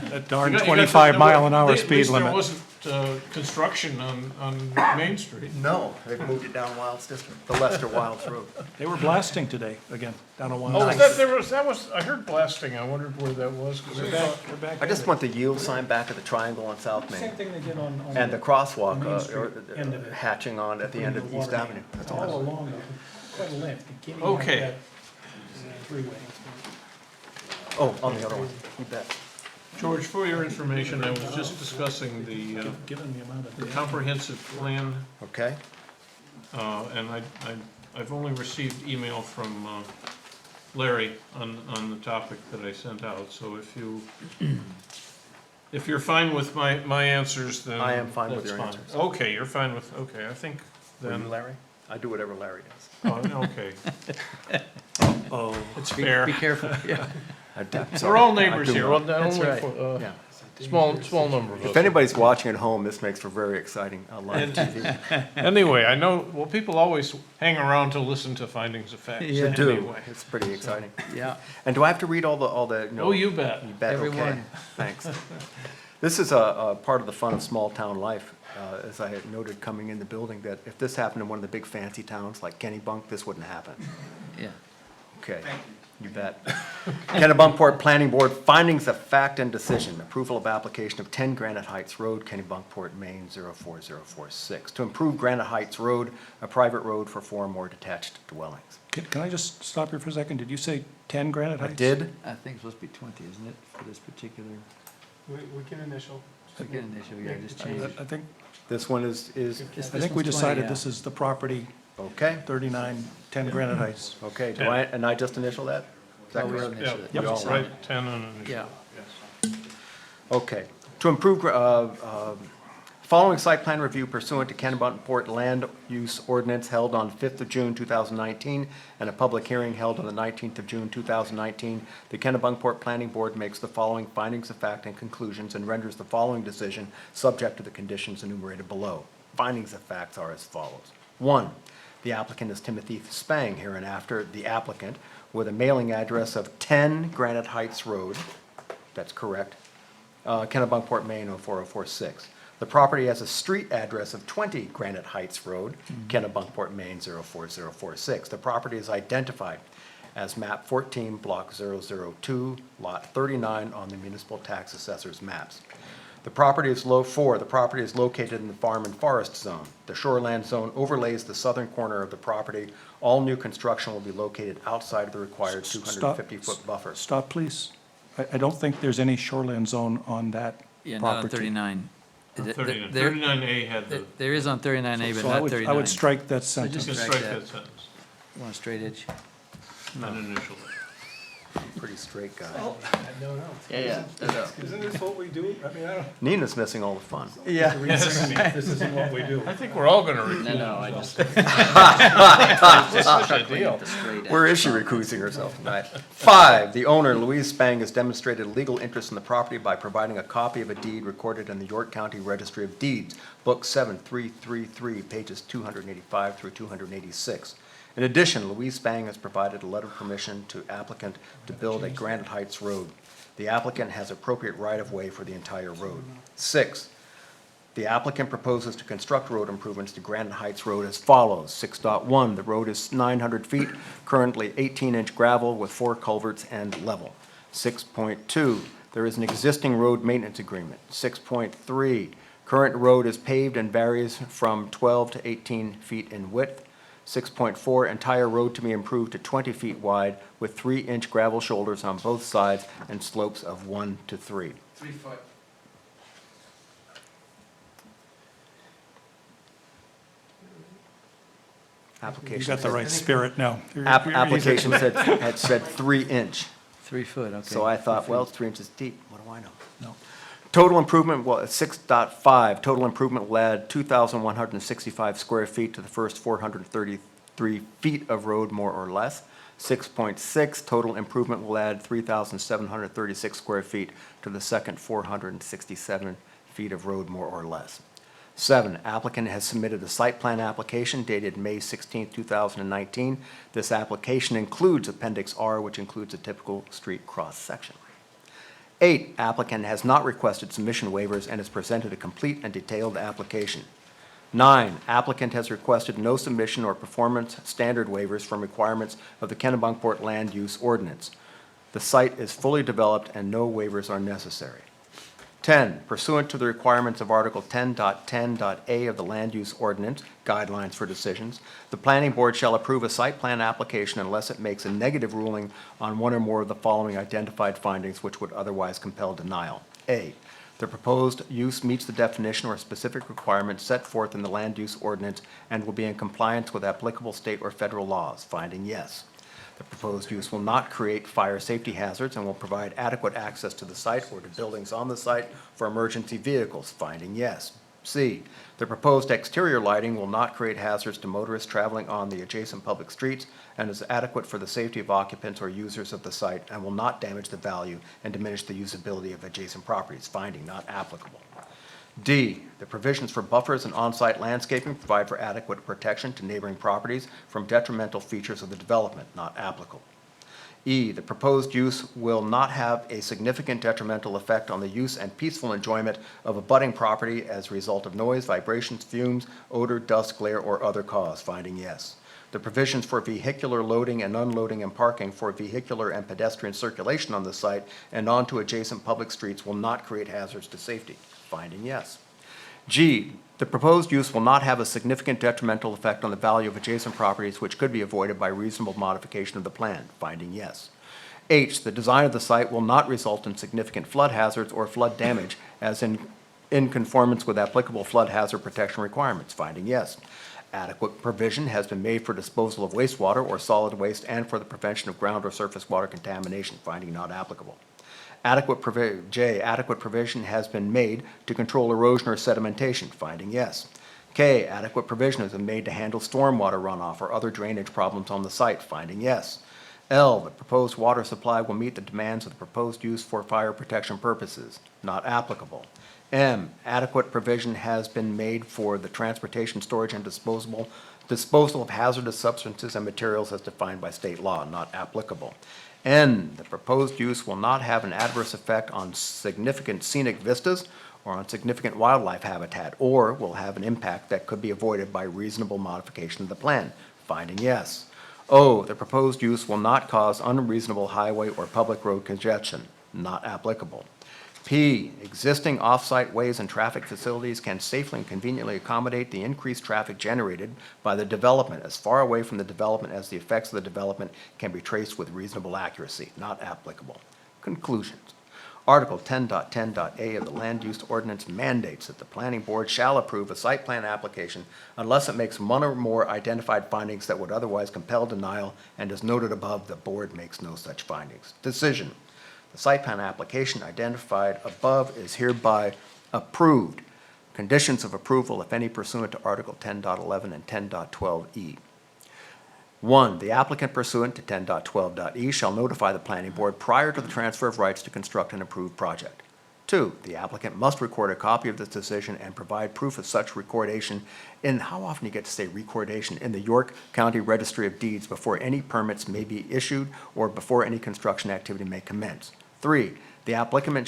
That darn You got 25 the- mile an hour at speed least limit. there wasn't construction on Main Street. No, they've moved it down Wilds District, the Lester Wilds Road. They were blasting today, again, down on one. Oh, that was, I heard blasting. I wondered where that was. 'Cause I thought- We're back I just at it. want the yield sign back at the triangle on South Same Main. thing they did on. And the crosswalk, Main Street or end of it. hatching on at the end of Between East water Avenue. main. That's All all. along, quite a length. You can't even have Okay. that, freeway. Oh, on the other one, you bet. George, for your information, I was just discussing the Given the amount of. comprehensive plan, Okay, and I I've only received email from Larry on the topic that I sent out, so if you're fine with my answers, then I am fine with that's your answers. Okay, you're fine with, okay, I think then, Larry? I do whatever Larry does. oh, okay, Oh, it's fair. Be careful, yeah. We're all neighbors I do here, not. well, only right. Yeah. small number of us. If anybody's watching at home, this makes for very exciting live TV. Anyway, I know, well, people always hang around to listen to findings of facts. Yeah. They do. Anyway. It's pretty exciting. Yeah, And do I have to read all the, you know? Oh, you bet. You bet, okay. Everyone. Thanks. This is a part of the fun of small-town life. As I had noted coming in the building, that if this happened in one of the big fancy towns like Kennebunk, this wouldn't happen. yeah. Okay, you bet. Kennebunkport Planning Board, findings of fact and decision. Approval of application of 10 Granite Heights Road, Kennebunkport, Maine, 04046. To improve Granite Heights Road, a private road for 4 more detached dwellings. can I just stop you for a second? Did you say 10 Granite I Heights? did? I think it's supposed to be 20, isn't it, for this particular, We can initial. again, issue, yeah, just change it. I think, This one is, I think we decided this is the property, okay, 3910 Granite Heights. okay. Do I, and I just initial that? Is that Oh, we correct? initial it. Yeah, We all right, 10 and an Yeah. Okay. To improve, following site plan review pursuant to Kennebunkport Land Use Ordinance held on 5th of June 2019 and a public hearing held on the 19th of June 2019, the Kennebunkport Planning Board makes the following findings of fact and conclusions and renders the following decision subject to the conditions enumerated below. Findings of facts are as follows. 1, the applicant is Timothy Spang, hereinafter the applicant, with a mailing address of 10 Granite Heights Road, that's correct, Kennebunkport, Maine, 04046. The property has a street address of 20 Granite Heights Road, Kennebunkport, Maine, 04046. The property is identified as map 14, block 002, lot 39 on the municipal tax assessor's maps. The property is the property is located in the farm and forest zone. The shoreland zone overlays the southern corner of the property. All new construction will be located outside of the required 250-foot buffer. Stop, please. I don't think there's any shoreland zone on that Yeah, not on property. 39. Th- th- 39. there- 39A had the, th- There is on 39A, but So I not would, 39. I would strike that just sentence. gonna strike strike that. that sentence, Want a straight edge? not initial. Pretty straight guy. Yeah, yeah. Isn't this what we do? I mean, I don't. Nina's missing all the fun. Yeah. This isn't what we do. I think we're all gonna No, recuse. no, I just. Such a deal. Where is she recusing herself tonight? 5, the owner, Louise Spang, has demonstrated legal interest in the property by providing a copy of a deed recorded in the York County Registry of Deeds, Book 7333, pages 285 through 286. In addition, Louise Spang has provided a letter of permission to applicant to build a Granite Heights Road. The applicant has appropriate right-of-way for the entire road. 6, the applicant proposes to construct road improvements to Granite Heights Road as follows. 6.1, the road is 900 feet, currently 18-inch gravel with 4 culverts and level. 6.2, there is an existing road maintenance agreement. 6.3, current road is paved and varies from 12 to 18 feet in width. 6.4, entire road to be improved to 20 feet wide with 3-inch gravel shoulders on both sides and slopes of 1 to 3. 3 foot. You Application got the right spirit now. application had said 3-inch. 3 foot, okay. So I thought, well, it's 3 inches deep, what do I know? No. Total improvement, well, 6.5, total improvement will add 2,165 square feet to the first 433 feet of road, more or less. 6.6, total improvement will add 3,736 square feet to the second 467 feet of road, more or less. 7, applicant has submitted a site plan application dated May 16, 2019. This application includes Appendix R, which includes a typical street cross-section. 8, applicant has not requested submission waivers and has presented a complete and detailed application. 9, applicant has requested no submission or performance standard waivers from requirements of the Kennebunkport Land Use Ordinance. The site is fully developed and no waivers are necessary. 10, pursuant to the requirements of Article 10.10.a of the Land Use Ordinance, Guidelines for Decisions, the Planning Board shall approve a site plan application unless it makes a negative ruling on one or more of the following identified findings which would otherwise compel denial. A, The proposed use meets the definition or specific requirements set forth in the land use ordinance and will be in compliance with applicable state or federal laws. Finding yes. The proposed use will not create fire safety hazards and will provide adequate access to the site or to buildings on the site for emergency vehicles. Finding yes. C, the proposed exterior lighting will not create hazards to motorists traveling on the adjacent public streets and is adequate for the safety of occupants or users of the site and will not damage the value and diminish the usability of adjacent properties. Finding not applicable. D, the provisions for buffers and on-site landscaping provide for adequate protection to neighboring properties from detrimental features of the development. Not applicable. E, the proposed use will not have a significant detrimental effect on the use and peaceful enjoyment of abutting property as a result of noise, vibrations, fumes, odor, dust, glare, or other cause. Finding yes. The provisions for vehicular loading and unloading and parking for vehicular and pedestrian circulation on the site and onto adjacent public streets will not create hazards to safety. Finding yes. G, the proposed use will not have a significant detrimental effect on the value of adjacent properties which could be avoided by reasonable modification of the plan. Finding yes. H, the design of the site will not result in significant flood hazards or flood damage as in conformance with applicable flood hazard protection requirements. Finding yes. Adequate provision has been made for disposal of wastewater or solid waste and for the prevention of ground or surface water contamination. Finding not applicable. Adequate provision has been made to control erosion or sedimentation. Finding yes. K, adequate provision has been made to handle stormwater runoff or other drainage problems on the site. Finding yes. L, the proposed water supply will meet the demands of the proposed use for fire protection purposes. Not applicable. M, adequate provision has been made for the transportation, storage, and disposal of hazardous substances and materials as defined by state law. Not applicable. N, the proposed use will not have an adverse effect on significant scenic vistas or on significant wildlife habitat, or will have an impact that could be avoided by reasonable modification of the plan. Finding yes. O, the proposed use will not cause unreasonable highway or public road congestion. Not applicable. P, existing off-site ways and traffic facilities can safely and conveniently accommodate the increased traffic generated by the development as far away from the development as the effects of the development can be traced with reasonable accuracy. Not applicable. Conclusions. Article 10.10.a of the Land Use Ordinance mandates that the Planning Board shall approve a site plan application unless it makes one or more identified findings that would otherwise compel denial, and as noted above, the Board makes no such findings. Decision. The site plan application identified above is hereby approved. Conditions of approval, if any, pursuant to Article 10.11 and 10.12e. 1. The applicant pursuant to 10.12.e shall notify the Planning Board prior to the transfer of rights to construct an approved project. 2. The applicant must record a copy of this decision and provide proof of such recordation in, how often you get to say recordation, in the York County Registry of Deeds before any permits may be issued or before any construction activity may commence. 3. The applicant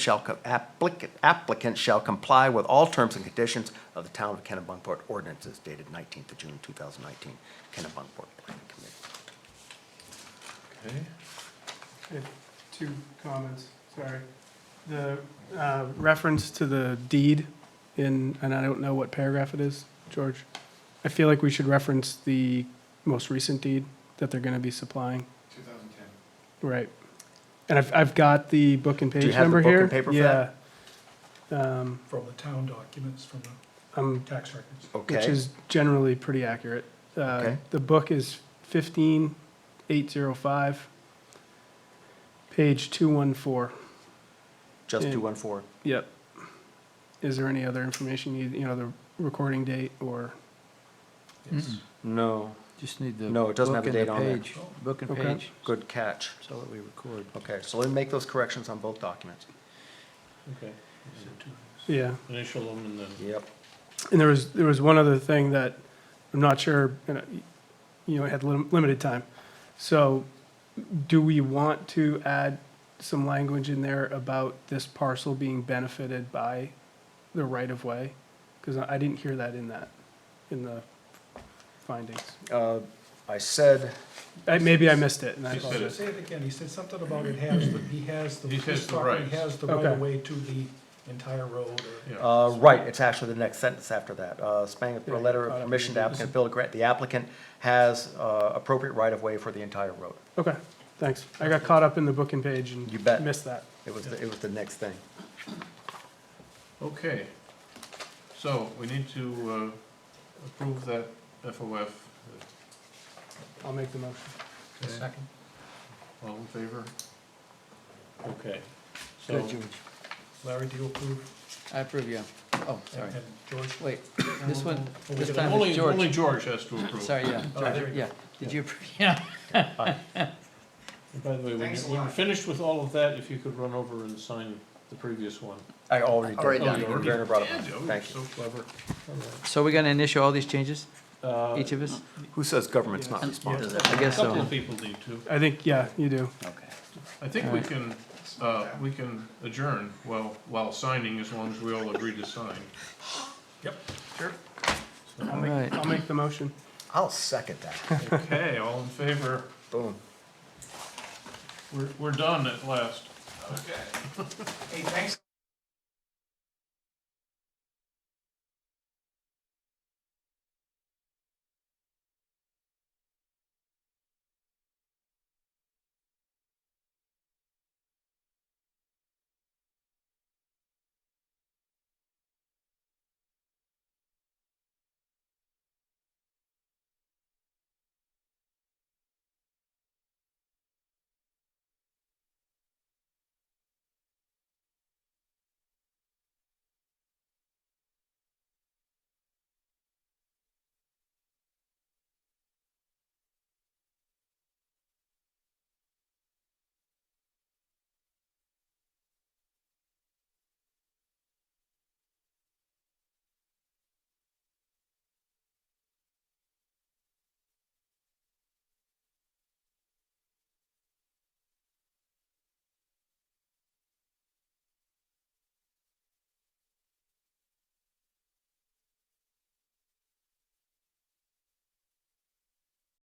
shall comply with all terms and conditions of the Town of Kennebunkport ordinances dated 19th of June 2019, Kennebunkport Planning Committee. Okay. Two comments, sorry. The reference to the deed in, and I don't know what paragraph it is, George. I feel like we should reference the most recent deed that they're going to be supplying. 2010. Right. And I've got the book and page Do you have the number book here. and paper for Yeah. From the town documents, from the tax records. Okay. Which is generally pretty accurate. Okay. The book is 15805, page 214. Just Yeah. 214. Yep. Is there any other information you need, the recording date or? No. Just need the. No, it doesn't have book the and date on there. page. Book and Okay. page, Good catch. so that we record. Okay, so let me make those corrections on both documents. Okay. Yeah. Initial them and then. Yep. And there was one other thing that I'm not sure, I had limited time. So do we want to add some language in there about this parcel being benefited by the right-of-way? Because I didn't hear that in the findings. I said, Maybe I missed it, and I He said apologize. Say it again, he said something about he has the, He has this the property rights. has the Okay. right of way to the entire road, or. Yeah. right, it's actually the next sentence after that. Spang a Yeah, letter caught of up permission in to the- applicant Bill Grant. The applicant has appropriate right-of-way for the entire road. Okay, thanks. I got caught up in the book and page and You bet. missed that. It was the next thing. Okay, so we need to approve that FOF. I'll make the motion. Second. All in favor? Okay, so, Good, George. Larry, do you approve? I approve, yeah. Oh, sorry. And George? Wait, this one, we this could time only, it's George. only George has to approve. Sorry, yeah, Oh, there George, you go. yeah. Did you approve? Yeah. And by the way, when you're finished with all of that, if you could run over and sign the previous one. I already Already did. done. you already- Werner brought it Yeah, up. Joe, you're Thank you. so clever. All right. So we're gonna initial all these changes, Uh, each of us? Who says government's not Yes. responsible? I guess A couple so. of people need to. I think, yeah, you do. Okay. I think we can adjourn while signing, as long as we all agree to sign. Yep, sure. All right. I'll make the motion. I'll second that. Okay, all in favor? Boom. We're done at last. Okay. Hey, thanks.